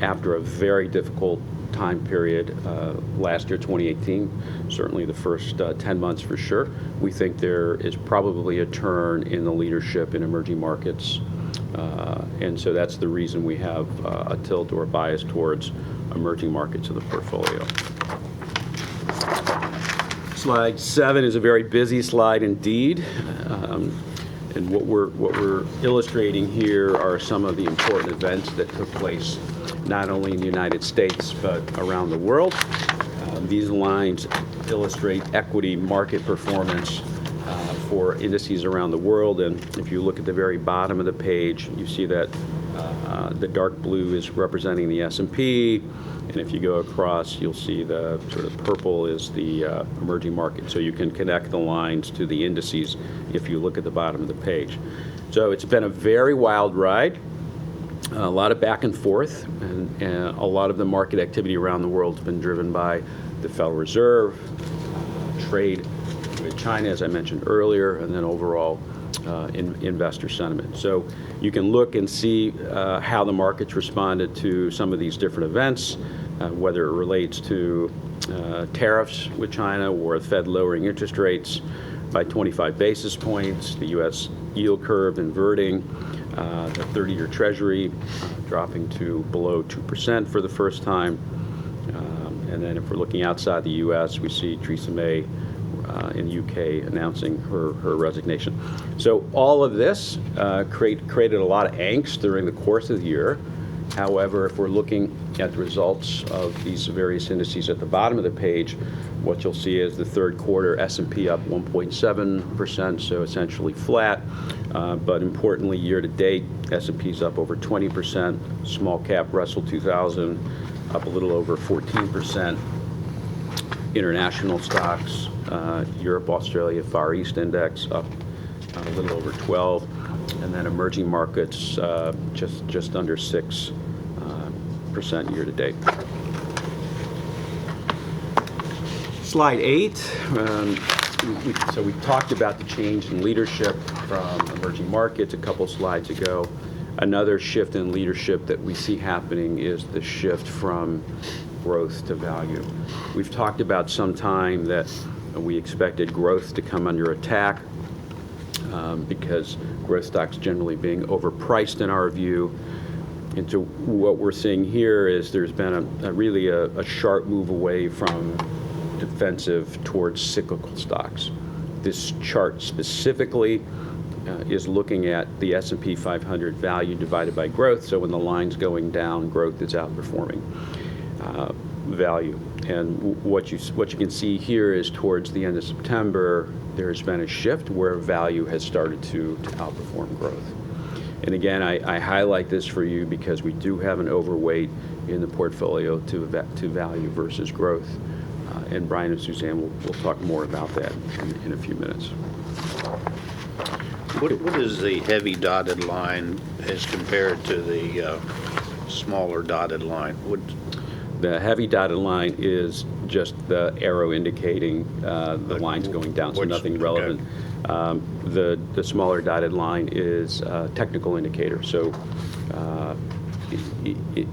After a very difficult time period last year, 2018, certainly the first 10 months for sure, we think there is probably a turn in the leadership in emerging markets. And so that's the reason we have a tilt or a bias towards emerging markets of the portfolio. Slide 7 is a very busy slide indeed. And what we're illustrating here are some of the important events that took place not only in the United States but around the world. These lines illustrate equity market performance for indices around the world. And if you look at the very bottom of the page, you see that the dark blue is representing the S&P. And if you go across, you'll see the sort of purple is the emerging market. So you can connect the lines to the indices if you look at the bottom of the page. So it's been a very wild ride, a lot of back and forth, and a lot of the market activity around the world has been driven by the Federal Reserve, trade with China, as I mentioned earlier, and then overall investor sentiment. So you can look and see how the markets responded to some of these different events, whether it relates to tariffs with China or the Fed lowering interest rates by 25 basis points, the U.S. yield curve inverting, the 30-year Treasury dropping to below 2% for the first time. And then if we're looking outside the U.S., we see Theresa May in the UK announcing her resignation. So all of this created a lot of angst during the course of the year. However, if we're looking at the results of these various indices at the bottom of the page, what you'll see is the third quarter S&P up 1.7%, so essentially flat. But importantly, year to date, S&P's up over 20%, small cap Russell 2000 up a little over 14%, international stocks, Europe, Australia, Far East Index up a little over 12, and then emerging markets just under 6% year to date. Slide 8. So we talked about the change in leadership from emerging markets a couple slides ago. Another shift in leadership that we see happening is the shift from growth to value. We've talked about some time that we expected growth to come under attack because growth stocks generally being overpriced in our view. And so what we're seeing here is there's been really a sharp move away from defensive towards cyclical stocks. This chart specifically is looking at the S&P 500 value divided by growth. So when the line's going down, growth is outperforming value. And what you can see here is towards the end of September, there's been a shift where value has started to outperform growth. And again, I highlight this for you because we do have an overweight in the portfolio to value versus growth. And Brian and Suzanne will talk more about that in a few minutes. What is the heavy dotted line as compared to the smaller dotted line? The heavy dotted line is just the arrow indicating the lines going down, so Which- nothing relevant. The smaller dotted line is a technical indicator, so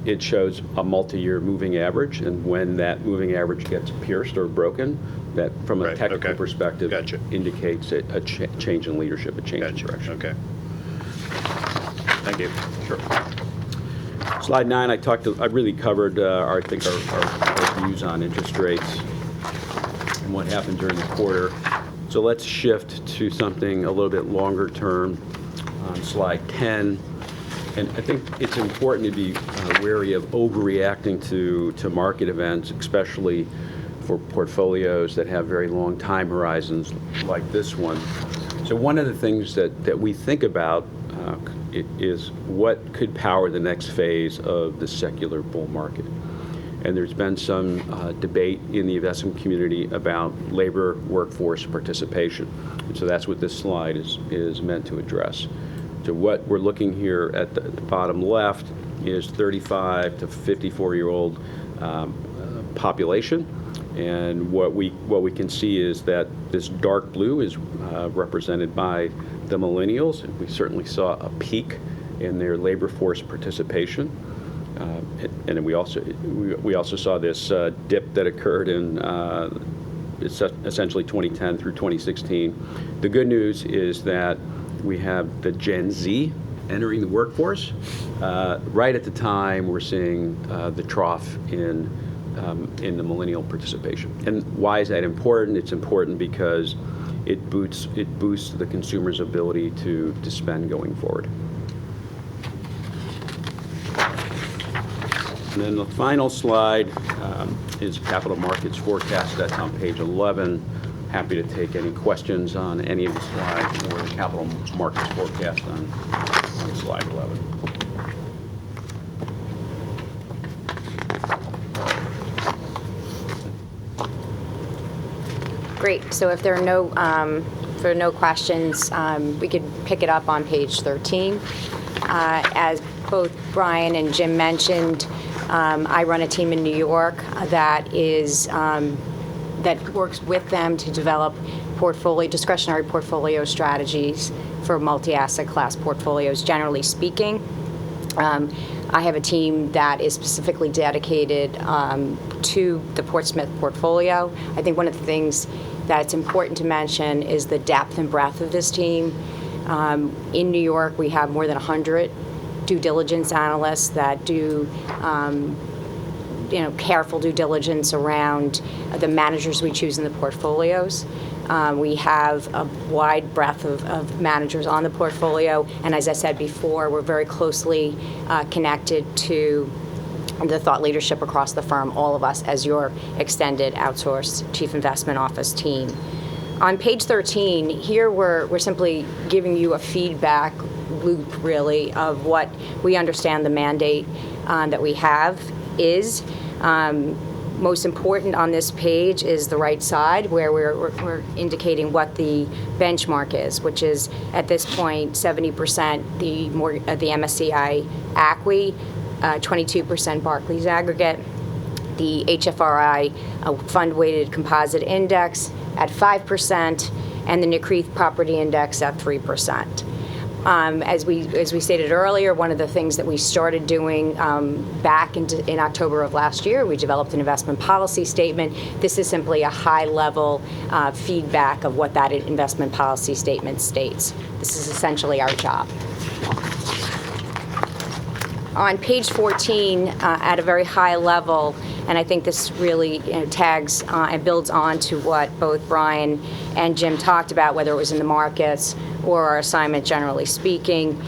it shows a multi-year moving average, and when that moving average gets pierced or broken, that from a Right, technical okay. perspective Gotcha. indicates a change in leadership, a change in direction. Okay. Thank you. Sure. Slide 9, I really covered our views on interest rates and what happened during the quarter. So let's shift to something a little bit longer term on slide 10. And I think it's important to be wary of overreacting to market events, especially for portfolios that have very long time horizons like this one. So one of the things that we think about is what could power the next phase of the secular bull market. And there's been some debate in the investment community about labor workforce participation. And so that's what this slide is meant to address. So what we're looking here at the bottom left is 35 to 54-year-old population. And what we can see is that this dark blue is represented by the millennials. And we certainly saw a peak in their labor force participation. And then we also saw this dip that occurred in essentially 2010 through 2016. The good news is that we have the Gen Z entering the workforce. Right at the time, we're seeing the trough in the millennial participation. And why is that important? It's important because it boosts the consumer's ability to spend going forward. And then the final slide is capital markets forecast. That's on page 11. Happy to take any questions on any of the slides or the capital markets forecast on slide 11. Great. So if there are no questions, we could pick it up on page 13. As both Brian and Jim mentioned, I run a team in New York that works with them to develop discretionary portfolio strategies for multi-asset class portfolios, generally speaking. I have a team that is specifically dedicated to the Portsmouth portfolio. I think one of the things that's important to mention is the depth and breadth of this team. In New York, we have more than 100 due diligence analysts that do careful due diligence around the managers we choose in the portfolios. We have a wide breadth of managers on the portfolio, and as I said before, we're very closely connected to the thought leadership across the firm, all of us as your extended outsourced chief investment office team. On page 13, here we're simply giving you a feedback loop, really, of what we understand the mandate that we have is. Most important on this page is the right side, where we're indicating what the benchmark is, which is at this point 70% the MSCI ACWI, 22% Barclays Aggregate, the HFRI Fund-Weighted Composite Index at 5%, and the NCREIF Property Index at 3%. As we stated earlier, one of the things that we started doing back in October of last year, we developed an investment policy statement. This is simply a high-level feedback of what that investment policy statement states. This is essentially our job. On page 14, at a very high level, and I think this really tags and builds on to what both Brian and Jim talked about, whether it was in the markets or our assignment generally speaking.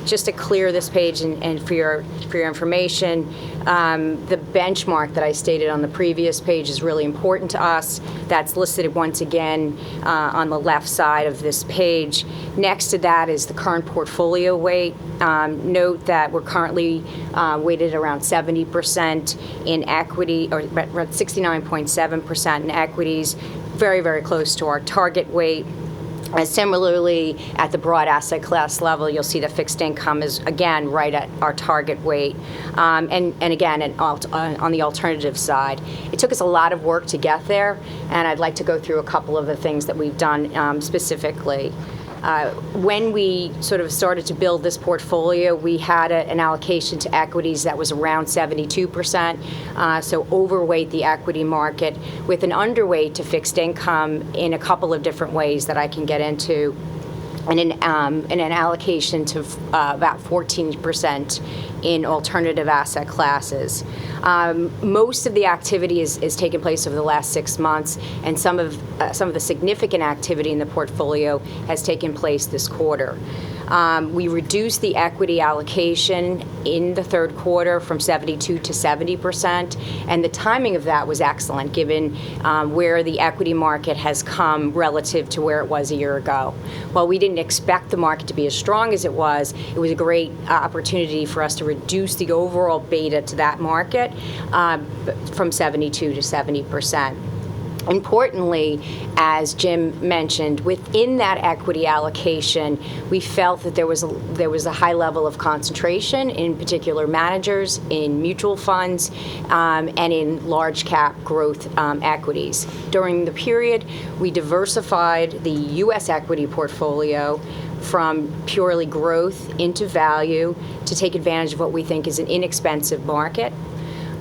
Just to clear this page and for your information, the benchmark that I stated on the previous page is really important to us. That's listed once again on the left side of this page. Next to that is the current portfolio weight. Note that we're currently weighted around 70% in equity, or 69.7% in equities, very, very close to our target weight. Similarly, at the broad asset class level, you'll see that fixed income is, again, right at our target weight. And again, on the alternative side. It took us a lot of work to get there, and I'd like to go through a couple of the things that we've done specifically. When we sort of started to build this portfolio, we had an allocation to equities that was around 72%, so overweight the equity market, with an underweight to fixed income in a couple of different ways that I can get into, and an allocation to about 14% in alternative asset classes. Most of the activity is taken place over the last 6 months, and some of the significant activity in the portfolio has taken place this quarter. We reduced the equity allocation in the third quarter from 72 to 70%, and the timing of that was excellent given where the equity market has come relative to where it was a year ago. While we didn't expect the market to be as strong as it was a great opportunity for us to reduce the overall beta to that market from 72 to 70%. Importantly, as Jim mentioned, within that equity allocation, we felt that there was a high level of concentration in particular managers, in mutual funds, and in large cap growth equities. During the period, we diversified the U.S. equity portfolio from purely growth into value to take advantage of what we think is an inexpensive market.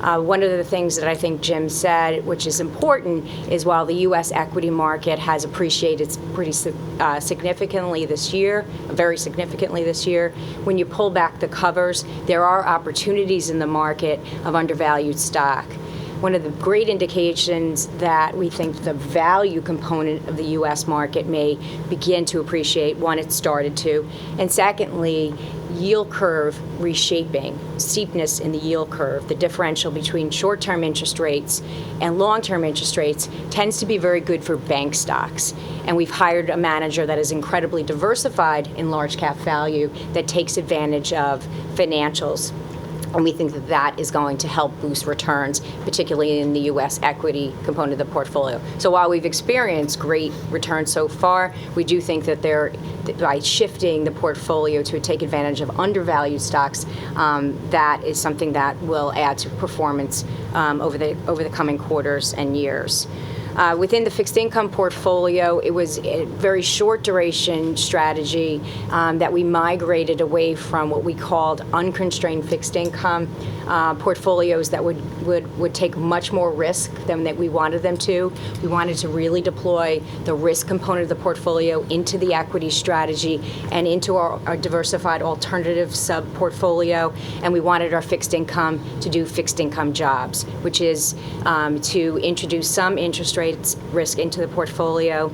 One of the things that I think Jim said, which is important, is while the U.S. equity market has appreciated pretty significantly this year, very significantly this year, when you pull back the covers, there are opportunities in the market of undervalued stock. One of the great indications that we think the value component of the U.S. market may begin to appreciate, one, it started to, and secondly, yield curve reshaping, steepness in the yield curve, the differential between short-term interest rates and long-term interest rates tends to be very good for bank stocks. And we've hired a manager that is incredibly diversified in large cap value that takes advantage of financials. And we think that that is going to help boost returns, particularly in the U.S. equity component of the portfolio. So while we've experienced great returns so far, we do think that by shifting the portfolio to take advantage of undervalued stocks, that is something that will add to performance over the coming quarters and years. Within the fixed income portfolio, it was a very short duration strategy that we migrated away from what we called unconstrained fixed income portfolios that would take much more risk than that we wanted them to. We wanted to really deploy the risk component of the portfolio into the equity strategy and into our diversified alternative sub-portfolio, and we wanted our fixed income to do fixed income jobs, which is to introduce some interest rates risk into the portfolio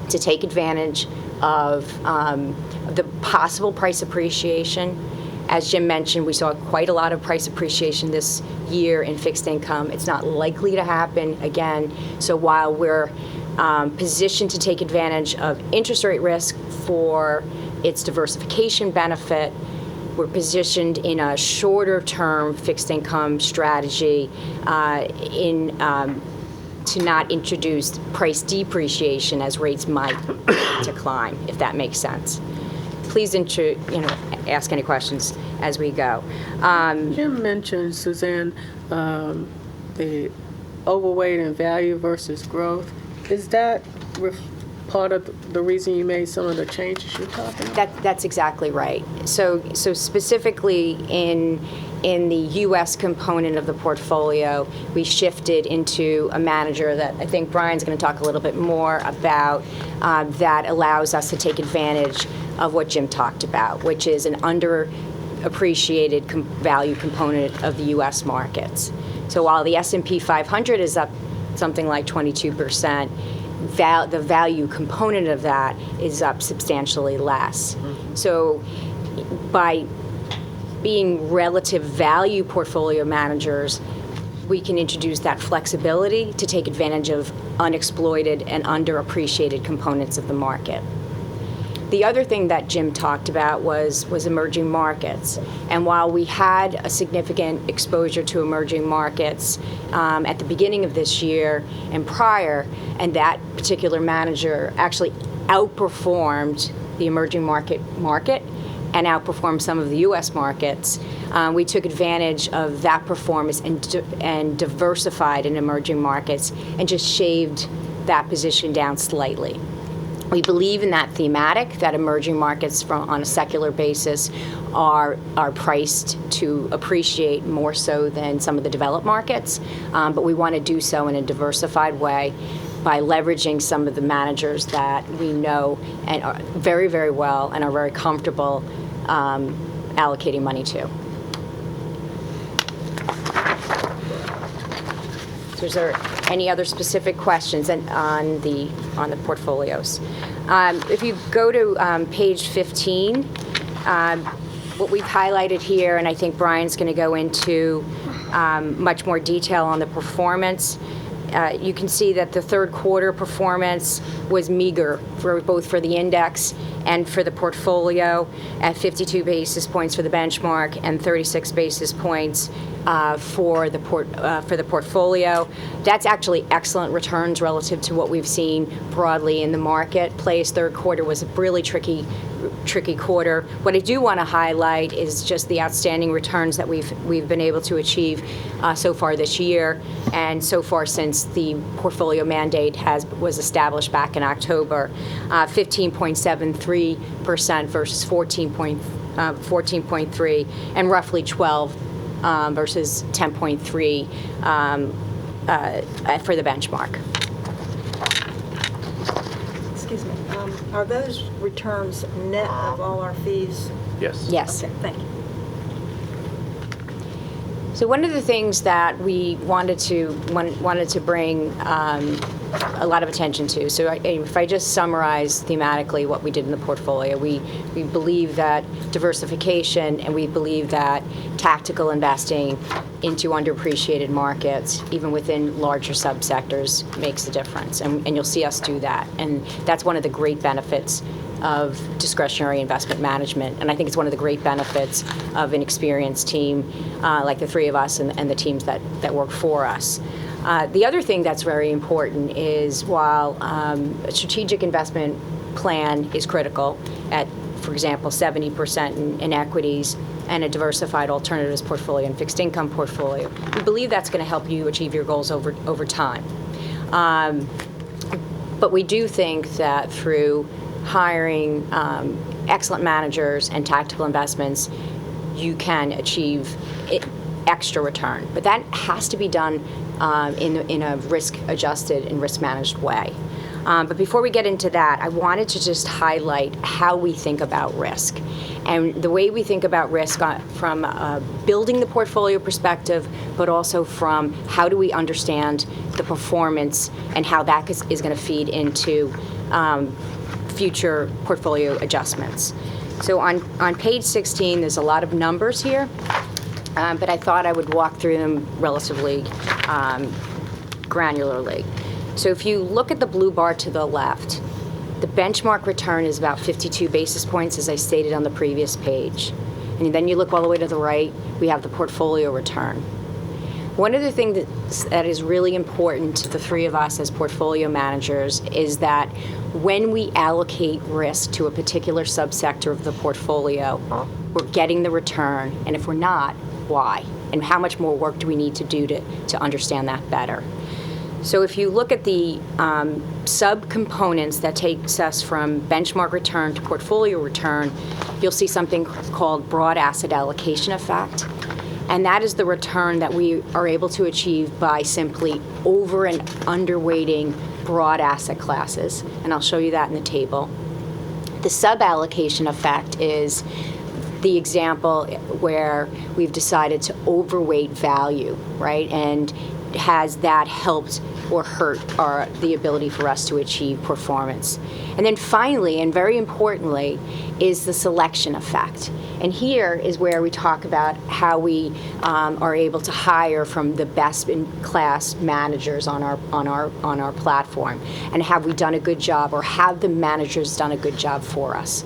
to take advantage of the possible price appreciation. As Jim mentioned, we saw quite a lot of price appreciation this year in fixed income. It's not likely to happen again. So while we're positioned to take advantage of interest rate risk for its diversification benefit, we're positioned in a shorter term fixed income strategy to not introduce price depreciation as rates might decline, if that makes sense. Please ask any questions as we go. Jim mentioned, Suzanne, the overweight and value versus growth. Is that part of the reason you made some of the changes you're talking about? That's exactly right. So specifically in the U.S. component of the portfolio, we shifted into a manager that I think Brian's going to talk a little bit more about that allows us to take advantage of what Jim talked about, which is an underappreciated value component of the U.S. markets. So while the S&P 500 is up something like 22%, the value component of that is up substantially less. So by being relative value portfolio managers, we can introduce that flexibility to take advantage of unexploited and underappreciated components of the market. The other thing that Jim talked about was emerging markets. And while we had a significant exposure to emerging markets at the beginning of this year and prior, and that particular manager actually outperformed the emerging market and outperformed some of the U.S. markets. We took advantage of that performance and diversified in emerging markets and just shaved that position down slightly. We believe in that thematic, that emerging markets on a secular basis are priced to appreciate more so than some of the developed markets, but we want to do so in a diversified way by leveraging some of the managers that we know and are very, very well and are very comfortable allocating money to. So is there any other specific questions on the portfolios? If you go to page 15, what we've highlighted here, and I think Brian's going to go into much more detail on the performance. You can see that the third quarter performance was meager both for the index and for the portfolio at 52 basis points for the benchmark and 36 basis points for the portfolio. That's actually excellent returns relative to what we've seen broadly in the marketplace. Third quarter was a really tricky quarter. What I do want to highlight is just the outstanding returns that we've been able to achieve so far this year, and so far since the portfolio mandate was established back in October. 15.73% versus 14.3, and roughly 12 versus 10.3 for the benchmark. Excuse me. Are those returns net of all our fees? Yes. Yes. Okay, thank you. So one of the things that we wanted to bring a lot of attention to, so if I just summarize thematically what we did in the portfolio, we believe that diversification and we believe that tactical investing into underappreciated markets, even within larger subsectors, makes a difference. And you'll see us do that. And that's one of the great benefits of discretionary investment management. And I think it's one of the great benefits of an experienced team like the three of us and the teams that work for us. The other thing that's very important is while a strategic investment plan is critical at, for example, 70% in equities and a diversified alternatives portfolio and fixed income portfolio, we believe that's going to help you achieve your goals over time. But we do think that through hiring excellent managers and tactical investments, you can achieve extra return. But that has to be done in a risk-adjusted and risk-managed way. But before we get into that, I wanted to just highlight how we think about risk. And the way we think about risk from building the portfolio perspective, but also from how do we understand the performance and how that is going to feed into future portfolio adjustments. So on page 16, there's a lot of numbers here, but I thought I would walk through them relatively granularly. So if you look at the blue bar to the left, the benchmark return is about 52 basis points, as I stated on the previous page. And then you look all the way to the right, we have the portfolio return. One of the things that is really important to the three of us as portfolio managers is that when we allocate risk to a particular subsector of the portfolio, we're getting the return, and if we're not, why? And how much more work do we need to do to understand that better? So if you look at the subcomponents that takes us from benchmark return to portfolio return, you'll see something called broad asset allocation effect. And that is the return that we are able to achieve by simply over and underweighting broad asset classes. And I'll show you that in the table. The sub-allocation effect is the example where we've decided to overweight value, right? And has that helped or hurt the ability for us to achieve performance? And then finally, and very importantly, is the selection effect. And here is where we talk about how we are able to hire from the best-in-class managers on our platform, and have we done a good job, or have the managers done a good job for us?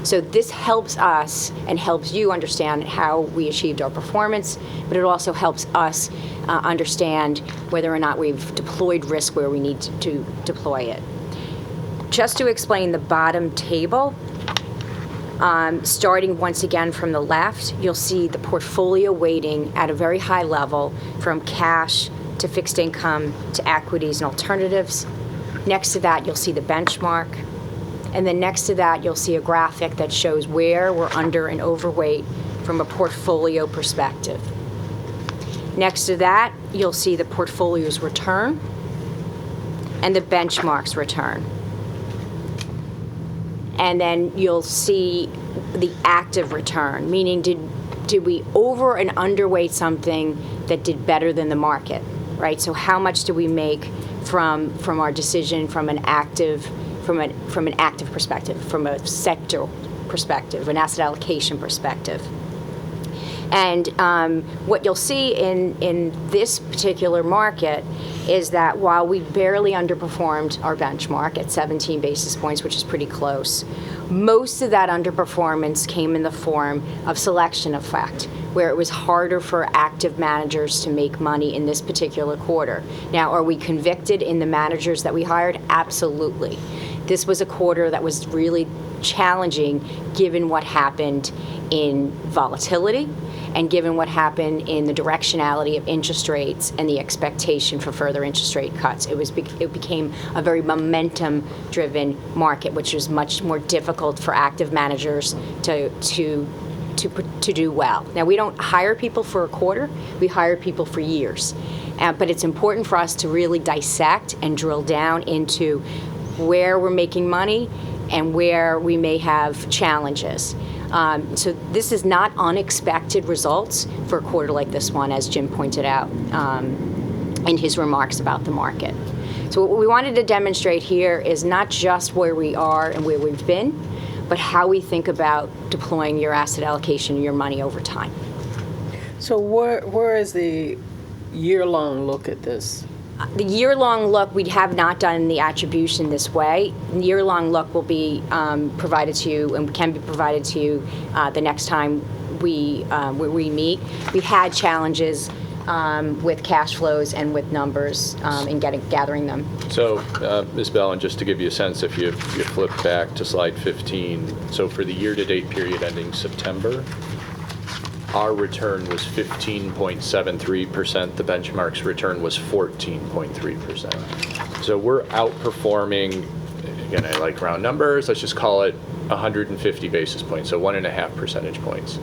So this helps us and helps you understand how we achieved our performance, but it also helps us understand whether or not we've deployed risk where we need to deploy it. just to explain the bottom table, starting once again from the left, you'll see the portfolio weighting at a very high level from cash to fixed income to equities and alternatives. Next to that, you'll see the benchmark. And then next to that, you'll see a graphic that shows where we're under and overweight from a portfolio perspective. Next to that, you'll see the portfolio's return and the benchmark's return. And then you'll see the active return, meaning did we over and underweight something that did better than the market, right? So how much do we make from our decision from an active perspective, from a sector perspective, an asset allocation perspective. And what you'll see in this particular market is that while we barely underperformed our benchmark at 17 basis points, which is pretty close, most of that underperformance came in the form of selection effect, where it was harder for active managers to make money in this particular quarter. Now, are we convicted in the managers that we hired? Absolutely. This was a quarter that was really challenging given what happened in volatility and given what happened in the directionality of interest rates and the expectation for further interest rate cuts. It became a very momentum-driven market, which was much more difficult for active managers to do well. Now, we don't hire people for a quarter, we hire people for years. But it's important for us to really dissect and drill down into where we're making money and where we may have challenges. So this is not unexpected results for a quarter like this one, as Jim pointed out in his remarks about the market. So what we wanted to demonstrate here is not just where we are and where we've been, but how we think about deploying your asset allocation and your money over time. So where is the year-long look at this? The year-long look, we have not done the attribution this way. The year-long look will be provided to you and can be provided to you the next time we meet. We've had challenges with cash flows and with numbers in gathering them. So, Ms. Bellin, just to give you a sense, if you flip back to slide 15, so for the year-to-date period ending September, our return was 15.73%. The benchmark's return was 14.3%. So we're outperforming, again, I like round numbers, let's just call it 150 basis points, so 1.5 percentage points.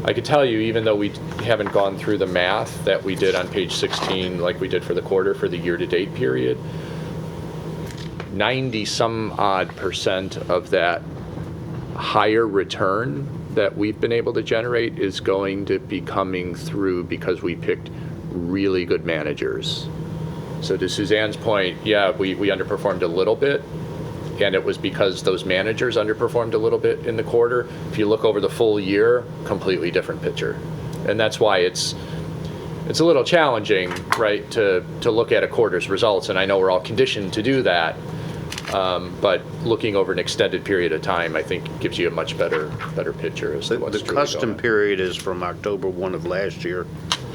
I could tell you, even though we haven't gone through the math that we did on page 16, like we did for the quarter for the year-to-date period, 90-some-odd% of that higher return that we've been able to generate is going to be coming through because we picked really good managers. So to Suzanne's point, yeah, we underperformed a little bit, and it was because those managers underperformed a little bit in the quarter. If you look over the full year, completely different picture. And that's why it's a little challenging, right, to look at a quarter's results, and I know we're all conditioned to do that. But looking over an extended period of time, I think gives you a much better picture as to what's The truly custom going on. period is from October 1 of last year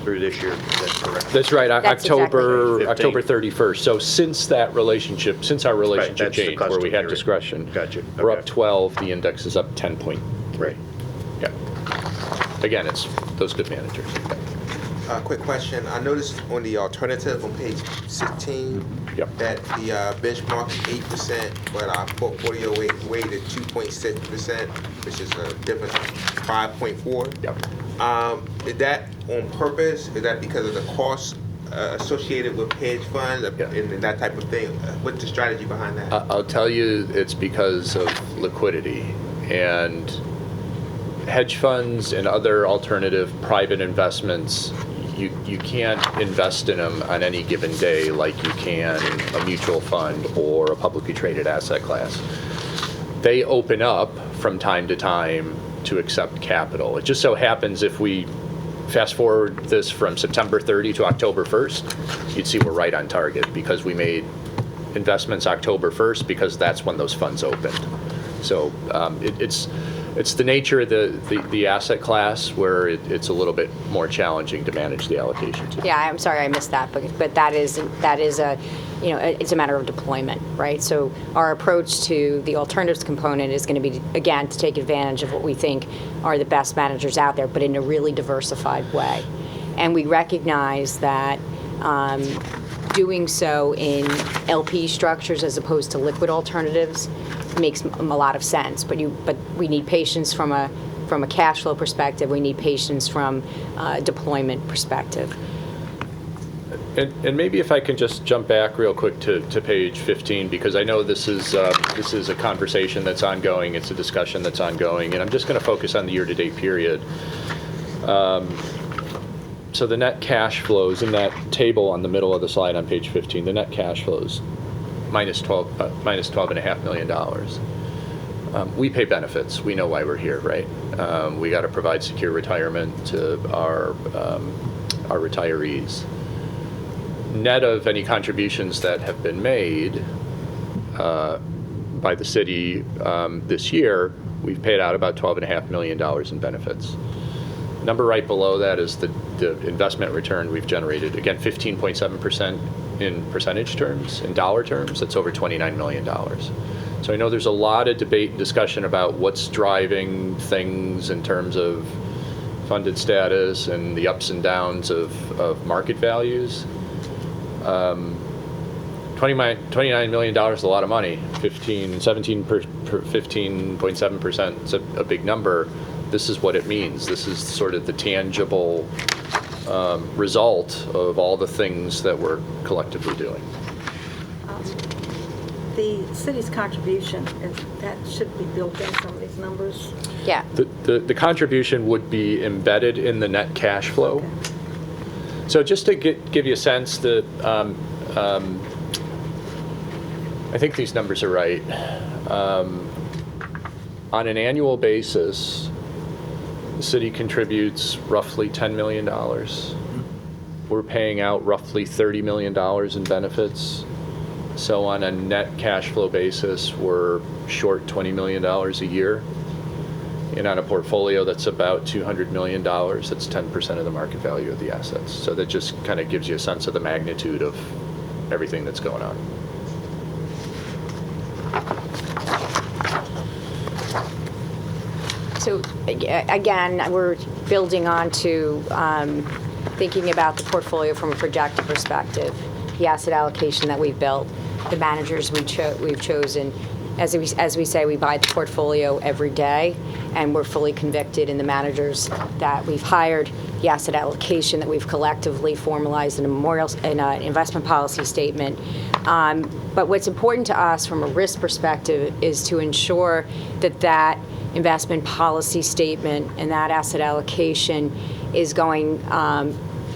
through this year. Is that correct? That's right, That's October exactly October 31st. So since our relationship that's the changed, where custom we had period. discretion, Gotcha. we're Okay. up 12, the index is up 10.3. Right. Yeah. Again, it's those good managers. Quick question. I noticed on the alternative on page 16 Yep. that the benchmark is 8%, but our portfolio weight is 2.6%, which is a difference of 5.4. Yep. Is that on purpose? Is that because of the costs associated with hedge funds and that type of thing? What's the strategy behind that? I'll tell you, it's because of liquidity. And hedge funds and other alternative private investments, you can't invest in them on any given day like you can a mutual fund or a publicly traded asset class. They open up from time to time to accept capital. It just so happens if we fast forward this from September 30 to October 1st, you'd see we're right on target because we made investments October 1st because that's when those funds opened. So it's the nature of the asset class where it's a little bit more challenging to manage the allocation to. Yeah, I'm sorry I missed that, but that is a, it's a matter of deployment, right? So our approach to the alternatives component is going to be, again, to take advantage of what we think are the best managers out there, but in a really diversified way. And we recognize that doing so in LP structures as opposed to liquid alternatives makes a lot of sense. But we need patience from a cash flow perspective. We need patience from a deployment perspective. And maybe if I can just jump back real quick to page 15, because I know this is a conversation that's ongoing. It's a discussion that's ongoing, and I'm just going to focus on the year-to-date period. So the net cash flows in that table on the middle of the slide on page 15, the net cash flows minus $12.5 million. We pay benefits. We know why we're here, right? We got to provide secure retirement to our retirees. Net of any contributions that have been made by the city this year, we've paid out about $12.5 million in benefits. Number right below that is the investment return we've generated. Again, 15.7% in percentage terms, in dollar terms, that's over $29 million. So I know there's a lot of debate and discussion about what's driving things in terms of funded status and the ups and downs of market values. $29 million is a lot of money. 15.7% is a big number. This is what it means. This is sort of the tangible result of all the things that we're collectively doing. The city's contribution, that should be built in some of these numbers. Yeah. The contribution would be embedded in the net cash flow. Okay. So just to give you a sense that I think these numbers are right. On an annual basis, the city contributes roughly $10 million. We're paying out roughly $30 million in benefits. So on a net cash flow basis, we're short $20 million a year. And on a portfolio that's about $200 million, that's 10% of the market value of the assets. So that just kind of gives you a sense of the magnitude of everything that's going on. So again, we're building on to thinking about the portfolio from a projected perspective, the asset allocation that we've built, the managers we've chosen. As we say, we buy the portfolio every day, and we're fully convicted in the managers that we've hired, the asset allocation that we've collectively formalized in an investment policy statement. But what's important to us from a risk perspective is to ensure that investment policy statement and that asset allocation is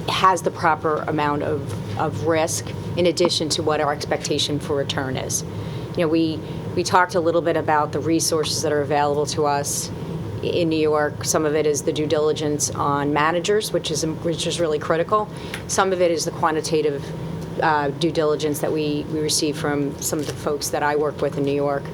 has the proper amount of risk in addition to what our expectation for return is. We talked a little bit about the resources that are available to us in New York. Some of it is the due diligence on managers, which is really critical. Some of it is the quantitative due diligence that we receive from some of the folks that I work with in New York,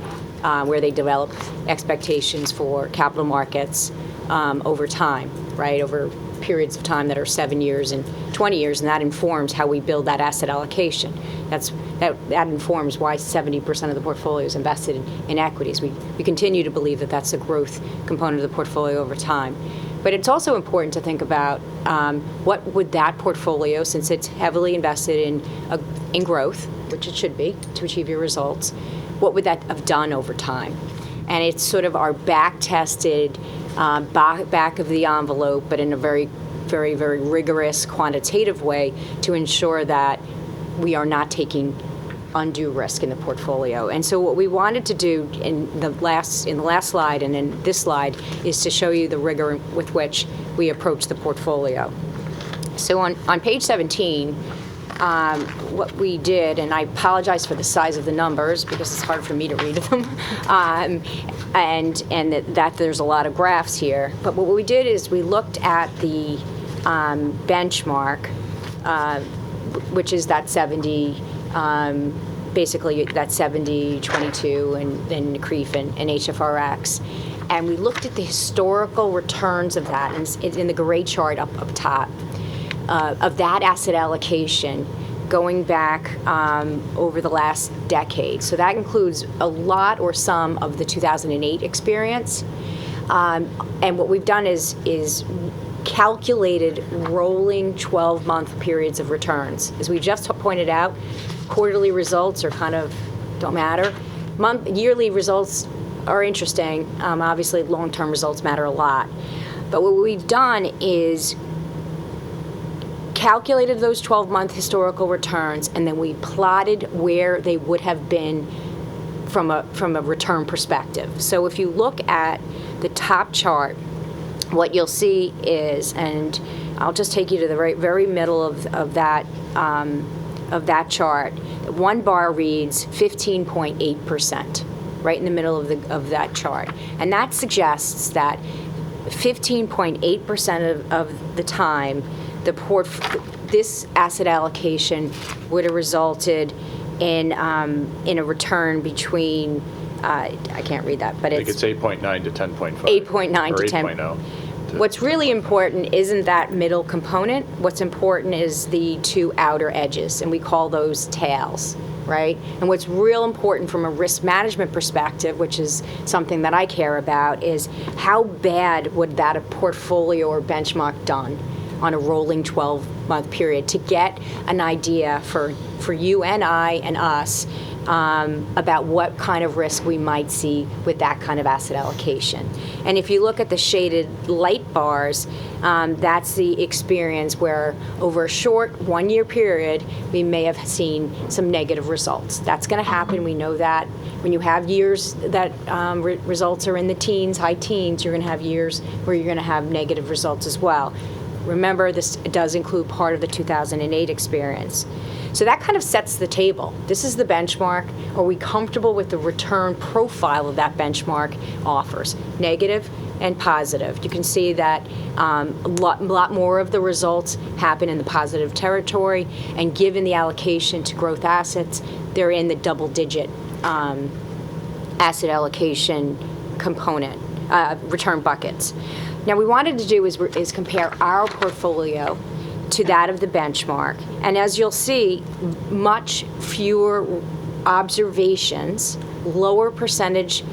where they develop expectations for capital markets over time, right, over periods of time that are 7 years and 20 years, and that informs how we build that asset allocation. That informs why 70% of the portfolio is invested in equities. We continue to believe that that's a growth component of the portfolio over time. But it's also important to think about what would that portfolio, since it's heavily invested in growth, which it should be to achieve your results, what would that have done over time? And it's sort of our back-tested, back of the envelope, but in a very, very, very rigorous quantitative way to ensure that we are not taking undue risk in the portfolio. And so what we wanted to do in the last slide and in this slide is to show you the rigor with which we approach the portfolio. So on page 17, what we did, and I apologize for the size of the numbers because it's hard for me to read them, and that there's a lot of graphs here. But what we did is we looked at the benchmark, which is that 70 basically that's 70, 22, and then CREEF and HFRX. And we looked at the historical returns of that, and it's in the gray chart up top, of that asset allocation going back over the last decade. So that includes a lot or some of the 2008 experience. And what we've done is calculated rolling 12-month periods of returns. As we just pointed out, quarterly results are kind of don't matter. Yearly results are interesting. Obviously, long-term results matter a lot. But what we've done is calculated those 12-month historical returns, and then we plotted where they would have been from a return perspective. So if you look at the top chart, what you'll see is, and I'll just take you to the very middle of that chart. One bar reads 15.8%, right in the middle of that chart, and that suggests that 15.8% of the time, this asset allocation would have resulted in a return between I can't read that, but I think it's 8.9 to 10.5. 8.9 to 10. 8.0. What's really important isn't that middle component. What's important is the two outer edges, and we call those tails, right? And what's real important from a risk management perspective, which is something that I care about, is how bad would that a portfolio or benchmark done on a rolling 12-month period to get an idea for you and I and us about what kind of risk we might see with that kind of asset allocation. And if you look at the shaded light bars, that's the experience where over a short one-year period, we may have seen some negative results. That's going to happen. We know that. When you have years that results are in the teens, high teens, you're going to have years where you're going to have negative results as well. Remember, this does include part of the 2008 experience. So that kind of sets the table. This is the benchmark. Are we comfortable with the return profile of that benchmark offers? Negative and positive. You can see that a lot more of the results happen in the positive territory, and given the allocation to growth assets, they're in the double-digit asset allocation component, return buckets. Now, what we wanted to do is compare our portfolio to that of the benchmark. And as you'll see, much fewer observations, lower percentage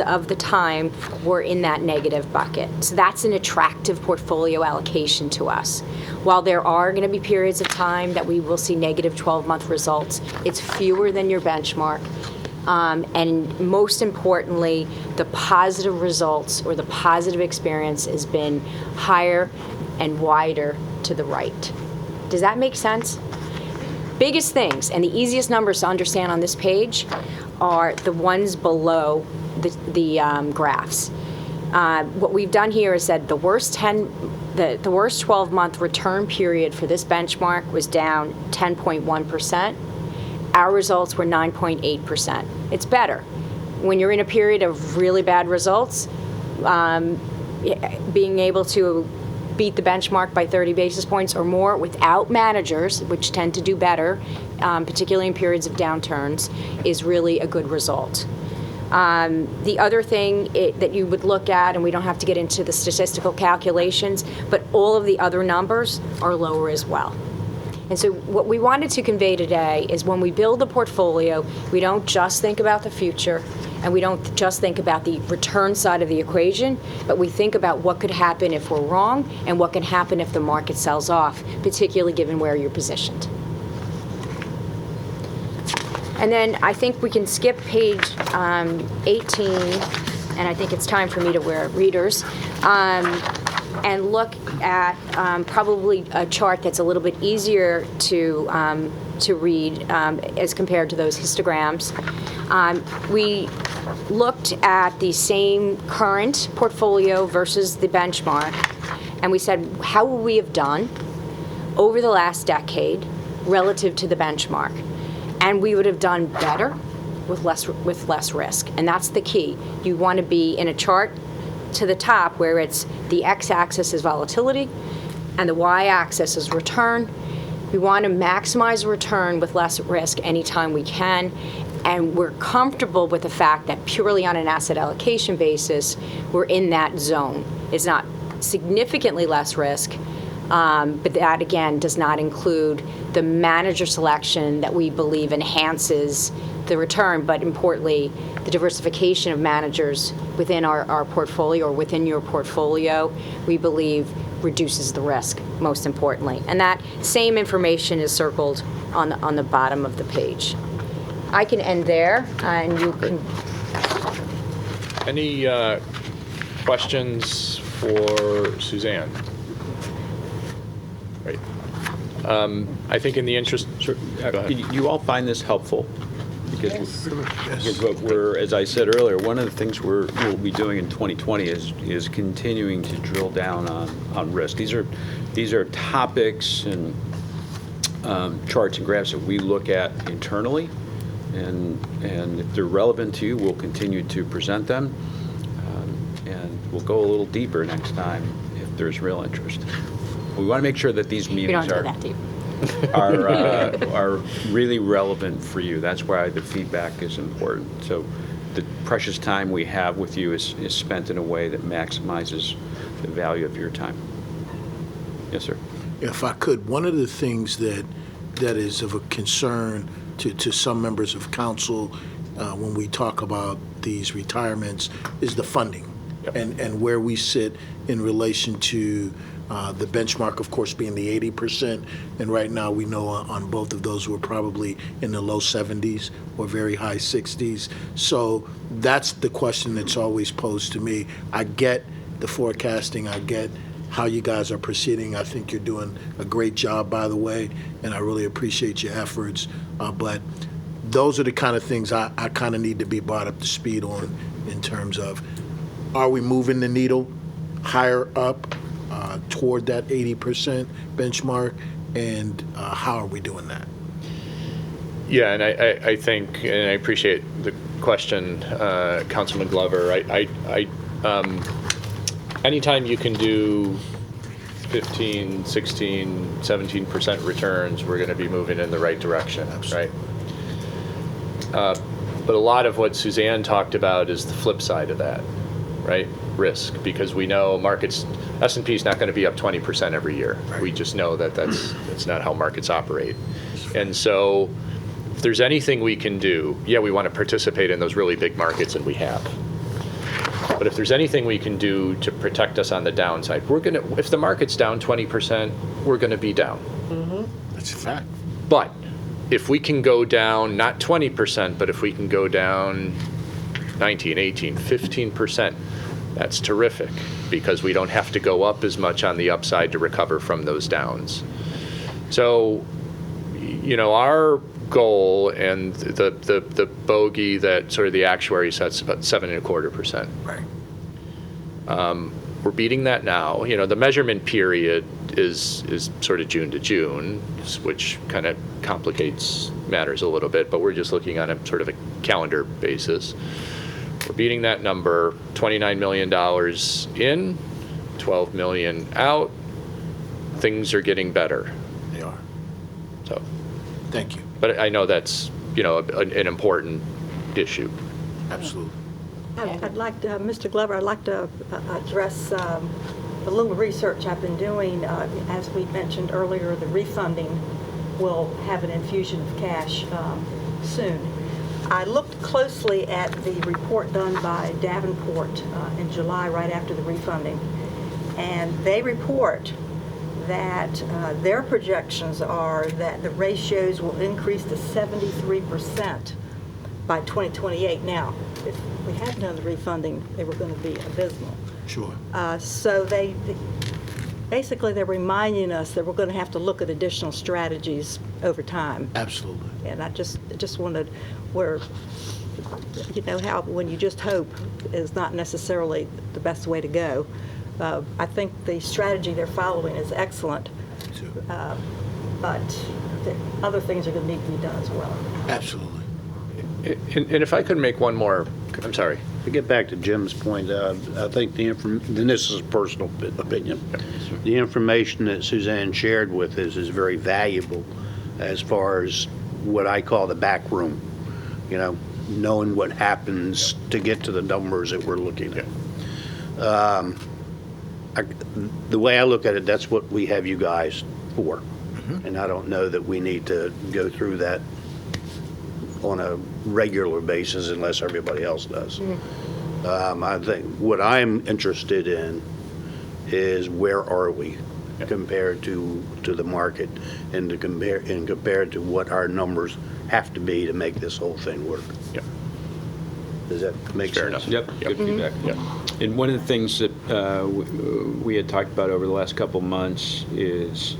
of the time were in that negative bucket. So that's an attractive portfolio allocation to us. While there are going to be periods of time that we will see negative 12-month results, it's fewer than your benchmark. And most importantly, the positive results or the positive experience has been higher and wider to the right. Does that make sense? Biggest things and the easiest numbers to understand on this page are the ones below the graphs. What we've done here is said the worst 12-month return period for this benchmark was down 10.1%. Our results were 9.8%. It's better. When you're in a period of really bad results, being able to beat the benchmark by 30 basis points or more without managers, which tend to do better, particularly in periods of downturns, is really a good result. The other thing that you would look at, and we don't have to get into the statistical calculations, but all of the other numbers are lower as well. And so what we wanted to convey today is when we build a portfolio, we don't just think about the future, and we don't just think about the return side of the equation, but we think about what could happen if we're wrong and what can happen if the market sells off, particularly given where you're positioned. And then I think we can skip page 18, and I think it's time for me to wear readers, and look at probably a chart that's a little bit easier to read as compared to those histograms. We looked at the same current portfolio versus the benchmark, and we said, how would we have done over the last decade relative to the benchmark? And we would have done better with less risk, and that's the key. You want to be in a chart to the top where it's the x-axis is volatility and the y-axis is return, We want to maximize return with less risk anytime we can, and we're comfortable with the fact that purely on an asset allocation basis, we're in that zone. It's not significantly less risk, but that, again, does not include the manager selection that we believe enhances the return, but importantly, the diversification of managers within our portfolio or within your portfolio, we believe reduces the risk, most importantly. And that same information is circled on the bottom of the page. I can end there, and you can... Any questions for Suzanne? Great. I think in the interest... Sure. Go ahead. You all find this helpful? Because what we're, as I said earlier, one of the things we'll be doing in 2020 is continuing to drill down on risk. These are topics and charts and graphs that we look at internally, and if they're relevant to you, we'll continue to present them, and we'll go a little deeper next time if there's real interest. We want to make sure that these meetings We don't go that deep. are really relevant for you. That's why the feedback is important. So the precious time we have with you is spent in a way that maximizes the value of your time. Yes, sir. If I could, one of the things that is of a concern to some members of council when we talk about these retirements is the funding. Yep. And where we sit in relation to the benchmark, of course, being the 80%, and right now we know on both of those we're probably in the low 70s or very high 60s. So that's the question that's always posed to me. I get the forecasting, I get how you guys are proceeding. I think you're doing a great job, by the way, and I really appreciate your efforts. But those are the kind of things I kind of need to be brought up to speed on in terms of, are we moving the needle higher up toward that 80% benchmark, and how are we doing that? Yeah, and I think, and I appreciate the question, Councilman Glover. Anytime you can do 15, 16, 17% returns, we're going to be moving in the right direction, right? But a lot of what Suzanne talked about is the flip side of that, right? Risk, because we know markets, S&P is not going to be up 20% every year. Right. We just know that that's not how markets operate. And so if there's anything we can do, yeah, we want to participate in those really big markets, and we have. But if there's anything we can do to protect us on the downside, if the market's down 20%, we're going to be down. Mm-hmm. That's a fact. But if we can go down, not 20%, but if we can go down 19, 18, 15%, that's terrific, because we don't have to go up as much on the upside to recover from those downs. So, our goal and the bogey that sort of the actuary sets about 7.25%. Right. We're beating that now. The measurement period is sort of June to June, which kind of complicates matters a little bit, but we're just looking on a sort of a calendar basis. We're beating that number, $29 million in, $12 million out. Things are getting better. They are. So, thank you. but I know that's, an important issue. Absolutely. I'd like to, Mr. Glover, I'd like to address the little research I've been doing. As we mentioned earlier, the refunding will have an infusion of cash soon. I looked closely at the report done by Davenport in July, right after the refunding, and they report that their projections are that the ratios will increase to 73% by 2028. Now, if we hadn't done the refunding, they were going to be abysmal. Sure. So basically they're reminding us that we're going to have to look at additional strategies over time. Absolutely. And I just wondered where, how when you just hope is not necessarily the best way to go. I think the strategy they're following is excellent, but other things are going to need to be done as well. Absolutely. And if I could make one more, I'm sorry. To get back to Jim's point, I think and this is a personal opinion, the information that Suzanne shared with us is very valuable as far as what I call the back room, knowing what happens to get to the numbers that we're looking at. The way I look at it, that's what we have you guys for. And I don't know that we need to go through that on a regular basis unless everybody else does. I think what I'm interested in is where are we compared to the market and compared to what our numbers have to be to make this whole thing work. Yeah. Does that make Fair sense? enough. Yep, good feedback. Yeah. And one of the things that we had talked about over the last couple months is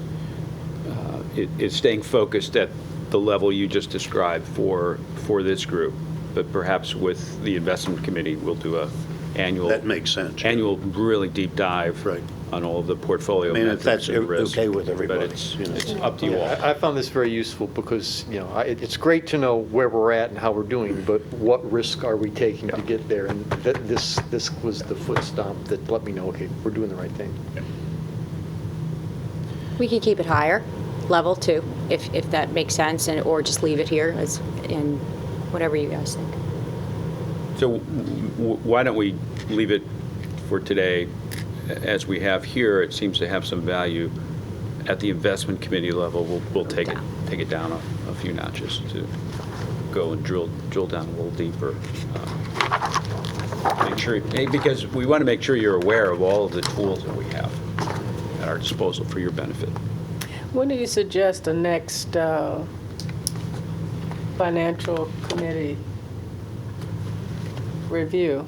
staying focused at the level you just described for this group, but perhaps with the investment committee, we'll do a annual. That makes sense. Annual, really deep dive on all of the portfolio. I mean, if metrics that's and risk, okay with everybody. but it's up to you all. I found this very useful because, it's great to know where we're at and how we're doing, but what risk are we taking to get there? And this was the foot stomp that let me know, okay, we're doing the right thing. We can keep it higher, level 2, if that makes sense, or just leave it here in whatever you guys think. So why don't we leave it for today as we have here? It seems to have some value. At the investment committee level, we'll take it down a few notches to go and drill down a little deeper. Make sure, because we want to make sure you're aware of all of the tools that we have at our disposal for your benefit. When do you suggest the next financial committee review?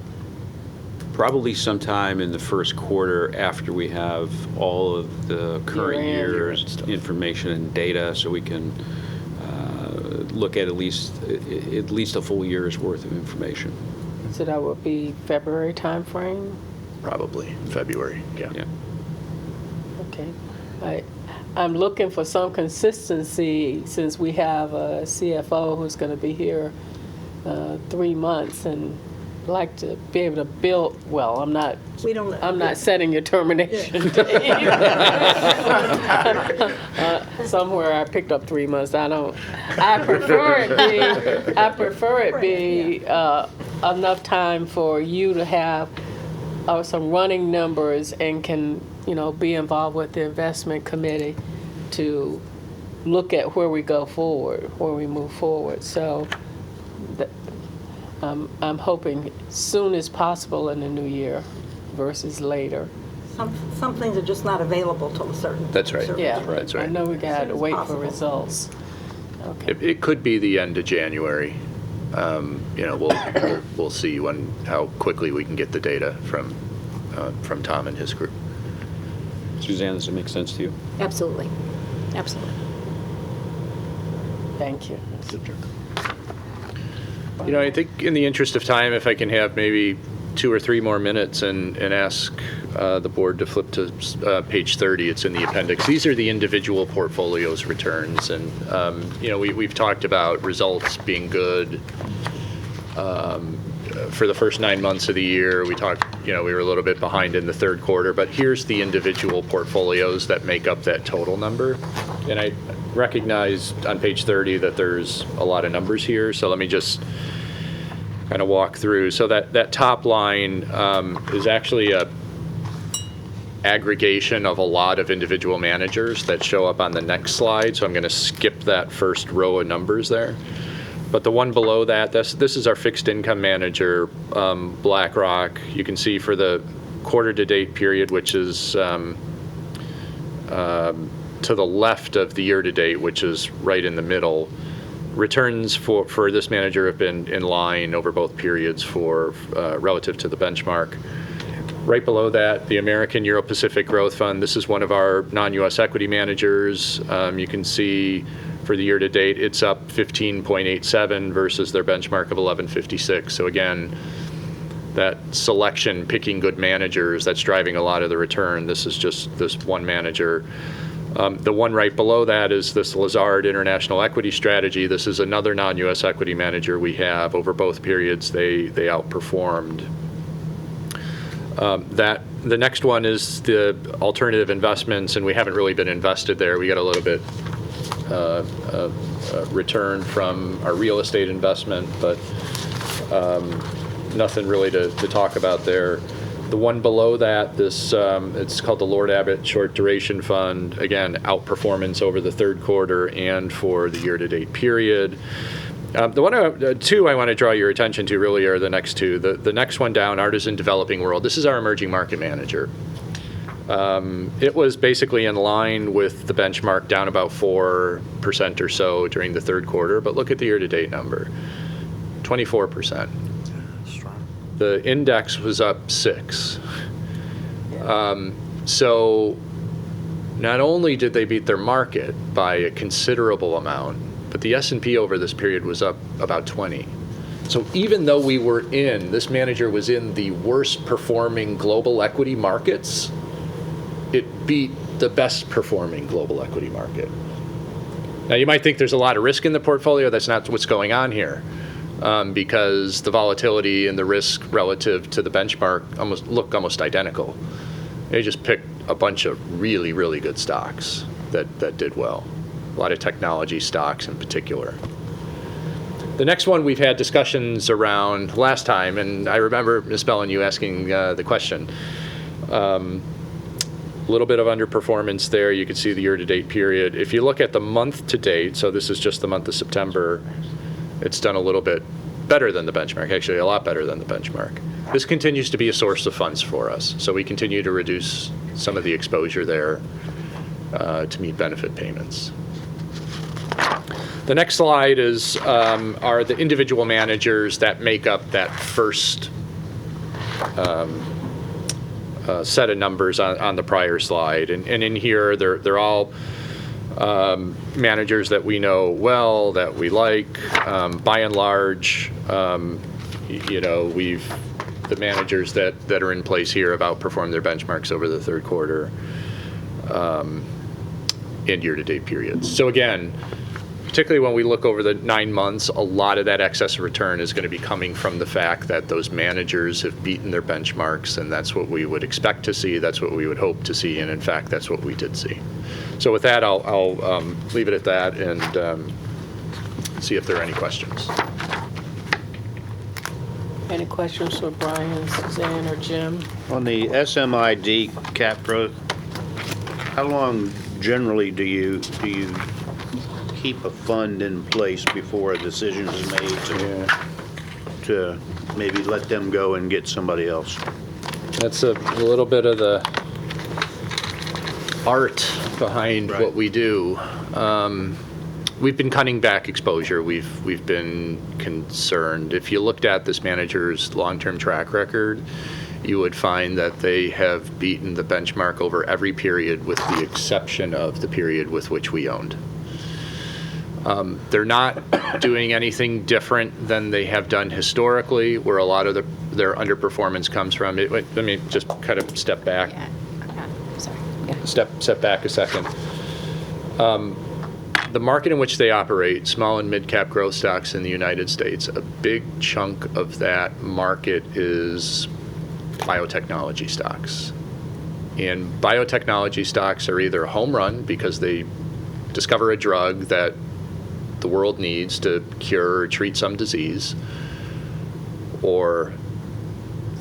Probably sometime in the first quarter after we have all of the current year's information and data, so we can look at least a full year's worth of information. So that would be February timeframe? Probably February, yeah. Okay. I'm looking for some consistency since we have a CFO who's going to be here 3 months, and like to be able to build. Well, I'm not setting your termination date. Somewhere I picked up 3 months. I prefer it be enough time for you to have some running numbers and can be involved with the investment committee to look at where we go forward, where we move forward. So I'm hoping soon as possible in the new year versus later. Some things are just not available till a certain. That's right. Yeah, That's right. I know we got to wait for possible. results. Okay. It could be the end of January. We'll see how quickly we can get the data from Tom and his group. Suzanne, does it make sense to you? Absolutely. Absolutely. Thank you. I think in the interest of time, if I can have maybe 2 or 3 more minutes and ask the board to flip to page 30. It's in the appendix. These are the individual portfolios returns, and we've talked about results being good. For the first 9 months of the year, we were a little bit behind in the third quarter, but here's the individual portfolios that make up that total number. And I recognize on page 30 that there's a lot of numbers here, so let me just kind of walk through. So that top line is actually a aggregation of a lot of individual managers that show up on the next slide, so I'm going to skip that first row of numbers there. But the one below that, this is our fixed income manager, BlackRock. You can see for the quarter to date period, which is to the left of the year to date, which is right in the middle. Returns for this manager have been in line over both periods for relative to the benchmark. Right below that, the American Euro-Pacific Growth Fund. This is one of our non-U.S. equity managers. You can see for the year to date, it's up 15.87 versus their benchmark of 11.56. So again, that selection, picking good managers, that's driving a lot of the return. This is just this one manager. The one right below that is this Lazard International Equity Strategy. This is another non-U.S. equity manager we have. Over both periods, they outperformed. The next one is the alternative investments, and we haven't really been invested there. We got a little bit return from our real estate investment, but nothing really to talk about there. The one below that, it's called the Lord Abbett Short Duration Fund. Again, outperformance over the third quarter and for the year-to-date period. Two I want to draw your attention to really are the next two. The next one down, Artisan Developing World. This is our emerging market manager. It was basically in line with the benchmark, down about 4% or so during the third quarter, but look at the year-to-date number, 24%. The index was up 6%. So not only did they beat their market by a considerable amount, but the S&P over this period was up about 20%. So even though this manager was in the worst performing global equity markets, it beat the best performing global equity market. Now you might think there's a lot of risk in the portfolio. That's not what's going on here. Because the volatility and the risk relative to the benchmark look almost identical. They just picked a bunch of really, really good stocks that did well. A lot of technology stocks in particular. The next one we've had discussions around last time, and I remember, Ms. Bellin, you asking the question. A little bit of underperformance there. You can see the year-to-date period. If you look at the month-to-date, so this is just the month of September, it's done a little bit better than the benchmark, actually a lot better than the benchmark. This continues to be a source of funds for us, so we continue to reduce some of the exposure there to meet benefit payments. The next slide are the individual managers that make up that first set of numbers on the prior slide, and in here they're all managers that we know well, that we like. By and large, the managers that are in place here have outperformed their benchmarks over the third quarter and year-to-date periods. So again, particularly when we look over the 9 months, a lot of that excess return is going to be coming from the fact that those managers have beaten their benchmarks, and that's what we would expect to see, that's what we would hope to see, and in fact, that's what we did see. So with that, I'll leave it at that and see if there are any questions. Any questions for Brian, Suzanne, or Jim? On the SMID cap growth, how long generally do you keep a fund in place before a decision is made to maybe let them go and get somebody else? That's a little bit of the art behind what we do. We've been cutting back exposure. We've been concerned. If you looked at this manager's long-term track record, you would find that they have beaten the benchmark over every period with the exception of the period with which we owned. They're not doing anything different than they have done historically, where a lot of their underperformance comes from. Let me just kind of step back. Sorry. Step back a second. The market in which they operate, small and mid-cap growth stocks in the United States, a big chunk of that market is biotechnology stocks. And biotechnology stocks are either a home run because they discover a drug that the world needs to cure or treat some disease, or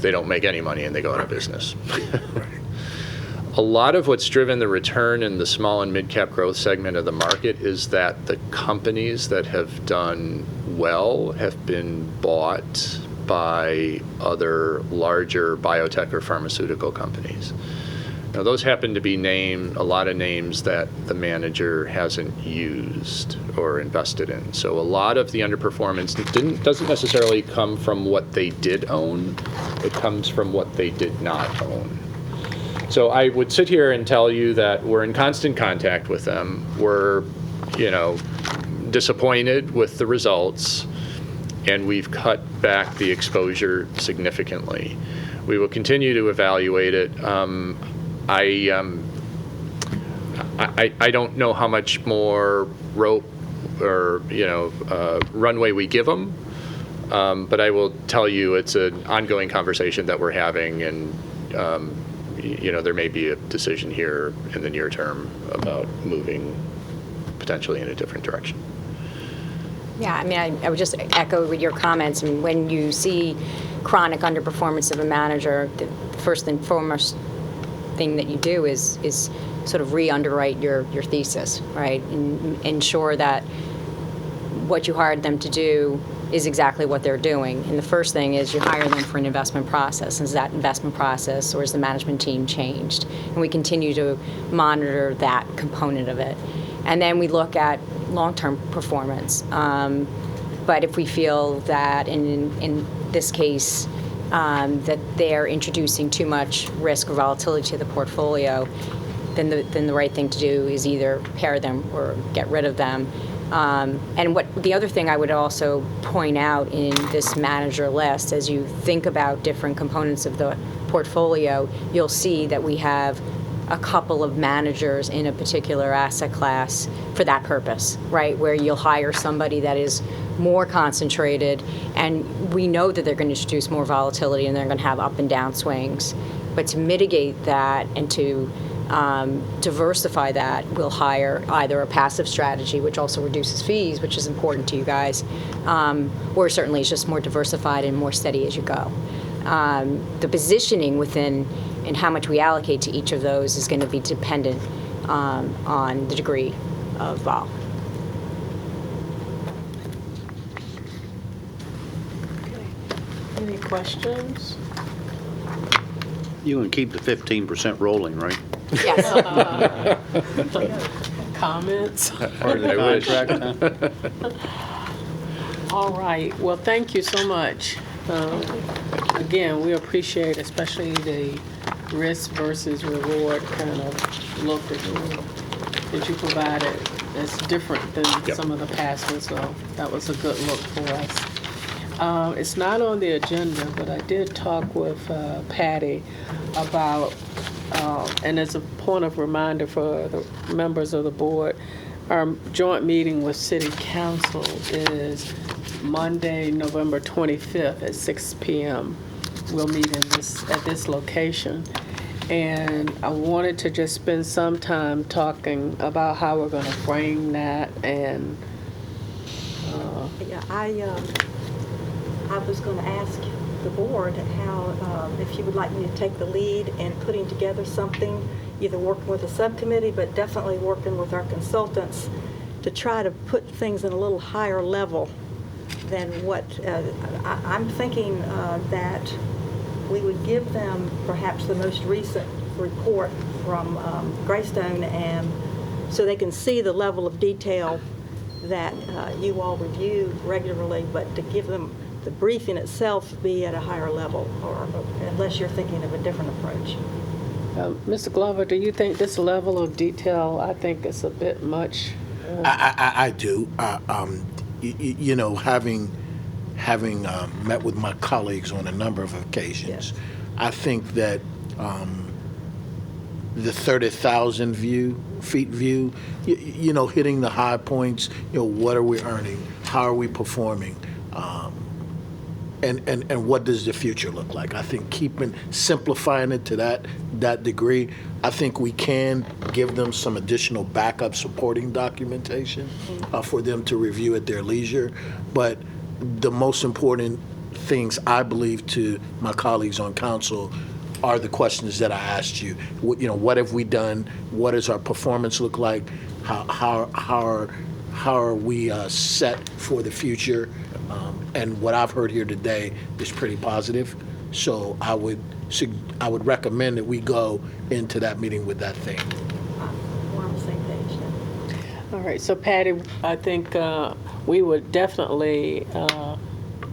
they don't make any money and they go out of business. A lot of what's driven the return in the small and mid-cap growth segment of the market is that the companies that have done well have been bought by other larger biotech or pharmaceutical companies. Now, those happen to be a lot of names that the manager hasn't used or invested in. So a lot of the underperformance doesn't necessarily come from what they did own. It comes from what they did not own. So I would sit here and tell you that we're in constant contact with them. We're, disappointed with the results, and we've cut back the exposure significantly. We will continue to evaluate it. I don't know how much more rope or, runway we give them. But I will tell you, it's an ongoing conversation that we're having, and, there may be a decision here in the near term about moving potentially in a different direction. Yeah, I mean, I would just echo with your comments. I mean, when you see chronic underperformance of a manager, the first and foremost thing that you do is sort of re-underwrite your thesis, right? And ensure that what you hired them to do is exactly what they're doing. And the first thing is you hire them for an investment process. Is that investment process or is the management team changed? And we continue to monitor that component of it. And then we look at long-term performance. But if we feel that in this case that they're introducing too much risk or volatility to the portfolio, then the right thing to do is either pair them or get rid of them. And the other thing I would also point out in this manager list, as you think about different components of the portfolio, you'll see that we have a couple of managers in a particular asset class for that purpose, right? Where you'll hire somebody that is more concentrated, and we know that they're going to introduce more volatility and they're going to have up and down swings. But to mitigate that and to diversify that, we'll hire either a passive strategy, which also reduces fees, which is important to you guys, or certainly it's just more diversified and more steady as you go. The positioning within and how much we allocate to each of those is going to be dependent on the degree of vol. Any questions? You can keep the 15% rolling, right? Yes. Comments? Part of the I wish. contract, All right, well, thank you so much. Again, we appreciate especially the risk versus reward kind of look that you provided. That's different than some of the past ones, so that was a good look for us. It's not on the agenda, but I did talk with Patty about, and as a point of reminder for the members of the board, our joint meeting with City Council is Monday, November 25th at 6 p.m. We'll meet at this location. And I wanted to just spend some time talking about how we're going to frame that and... Yeah, I was going to ask the board how, if you would like me to take the lead in putting together something, either working with a subcommittee, but definitely working with our consultants to try to put things in a little higher level than what, I'm thinking that we would give them perhaps the most recent report from Greystone, and so they can see the level of detail that you all review regularly, but to give them the briefing itself be at a higher level, or unless you're thinking of a different approach. Mr. Glover, do you think this level of detail, I think it's a bit much? I do. Having met with my colleagues on a number of occasions, Yes. I think that the 30,000 feet view, hitting the high points, what are we earning? How are we performing? And what does the future look like? I think simplifying it to that degree, I think we can give them some additional backup supporting documentation for them to review at their leisure. But the most important things, I believe, to my colleagues on council are the questions that I asked you. What have we done? What does our performance look like? How are we set for the future? And what I've heard here today is pretty positive. So I would recommend that we go into that meeting with that thing. We're on the same page then. All right, so Patty, I think we would definitely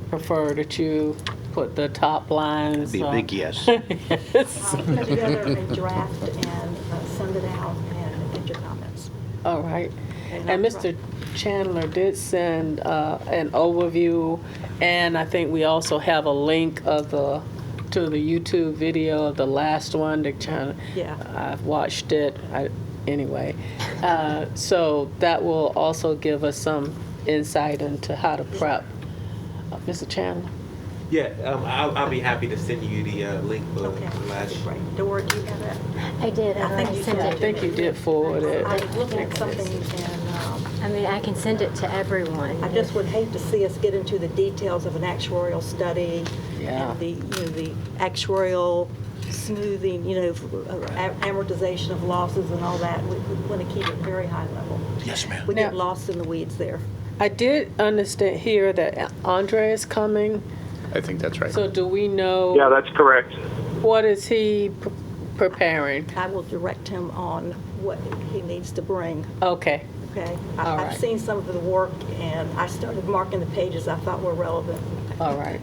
prefer that you put the top lines. Be a big yes. I'll put together a draft and send it out and get your comments. All right. And And I'll Mr. Chandler did send an overview, and I think we also have a link to the YouTube video of the last one. Yeah. I've watched it. anyway. So that will also give us some insight into how to prep. Mr. Chandler? Yeah, I'll be happy to send you the link for Okay, last. great. Dora, do you have that? I did, I think you sent did. I think you did forward it. I was looking at something, and I mean, I can send it to everyone. I just would hate to see us get into the details of an actuarial study Yeah. and the actuarial smoothing, amortization of losses and all that. We want to keep it very high level. Yes, ma'am. We get Now- lost in the weeds there. I did understand here that Andre is coming. I think that's right. So do we know? Yeah, that's correct. What is he preparing? I will direct him on what he needs to bring. Okay. Okay, All I've right. seen some of the work, and I started marking the pages I thought were relevant. All right.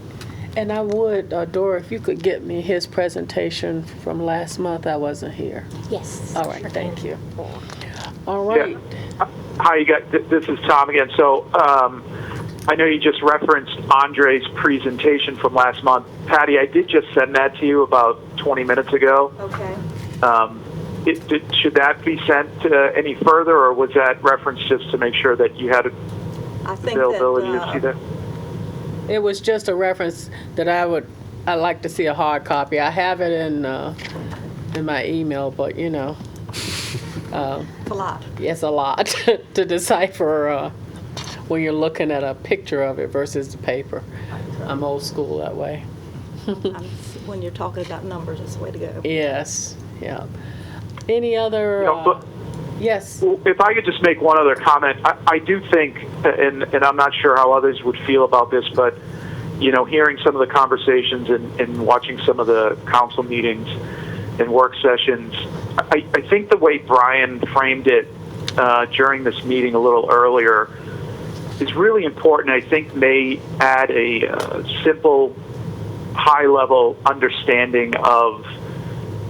And I would, Dora, if you could get me his presentation from last month, I wasn't here. Yes. All right, sure thank can. you. All right. Hi, you guys. This is Tom again. So I know you just referenced Andre's presentation from last month. Patty, I did just send that to you about 20 minutes ago. Okay. Should that be sent any further, or was that reference just to make sure that you had I think availability that, to see that? It was just a reference that I'd like to see a hard copy. I have it in my email, but it's a lot. it's a lot to decipher when you're looking at a picture of it versus the paper. I'm old school that way. When you're talking about numbers, it's the way to go. Yes, yeah. Any other? Yes. If I could just make one other comment, I do think, and I'm not sure how others would feel about this, but hearing some of the conversations and watching some of the council meetings and work sessions, I think the way Brian framed it during this meeting a little earlier is really important. I think may add a simple, high-level understanding of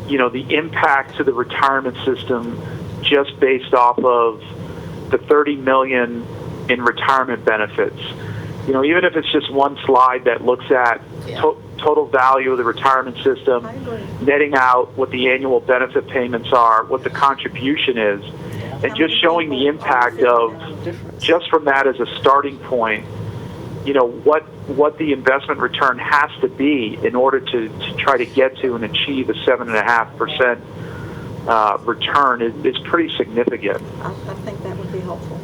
the impact to the retirement system just based off of the $30 million in retirement benefits. Even if it's just one slide that looks at total value of the retirement system, netting out what the annual benefit payments are, what the contribution is, and just showing the impact of, just from that as a starting point, what the investment return has to be in order to try to get to and achieve a 7.5% return is pretty significant. I think that would be helpful.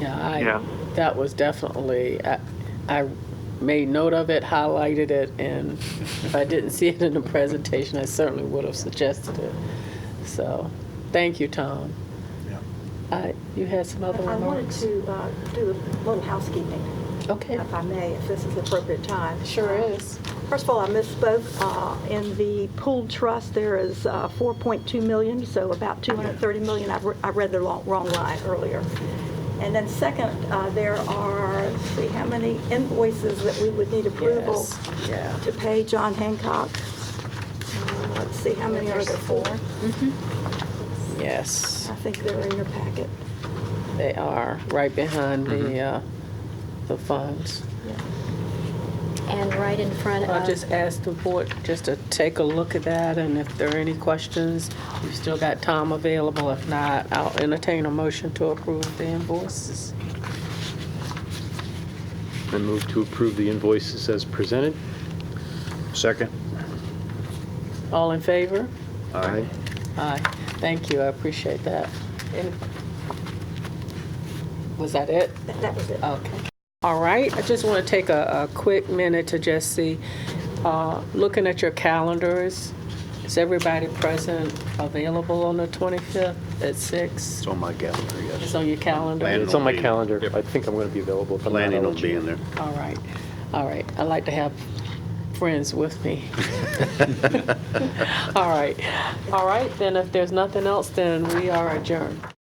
Yeah, that was definitely, I made note of it, highlighted it, and if I didn't see it in the presentation, I certainly would have suggested it. So, thank you, Tom. You had some other I wanted remarks? to do a little housekeeping, Okay, if I may, if this is the appropriate time. sure is. First of all, I misspoke. In the pooled trust, there is 4.2 million, so about 230 million. I read the wrong line earlier. And then second, there are, let's see, how many invoices that we would need approval to pay John Hancock. Let's see, how many are there? 4? Yes, I think they're in your packet. they are, right behind the funds. And right in front I'll of, just ask the board just to take a look at that, and if there are any questions, we've still got Tom available. If not, I'll entertain a motion to approve the invoices. I move to approve the invoices as presented. Second. All in favor? Aye. Aye. Thank you, I appreciate that. Was that it? That was it. Okay. All right, I just want to take a quick minute to just see, looking at your calendars, is everybody present available on the 25th at 6? It's on my calendar, It's yes. on your calendar? Planning It's on my will be- calendar. Yep. I think I'm going to be available. If I'm not, Planning I'll will let be you in there. All right, all right. I like to have friends with me. All right, then if there's nothing else, then we are adjourned.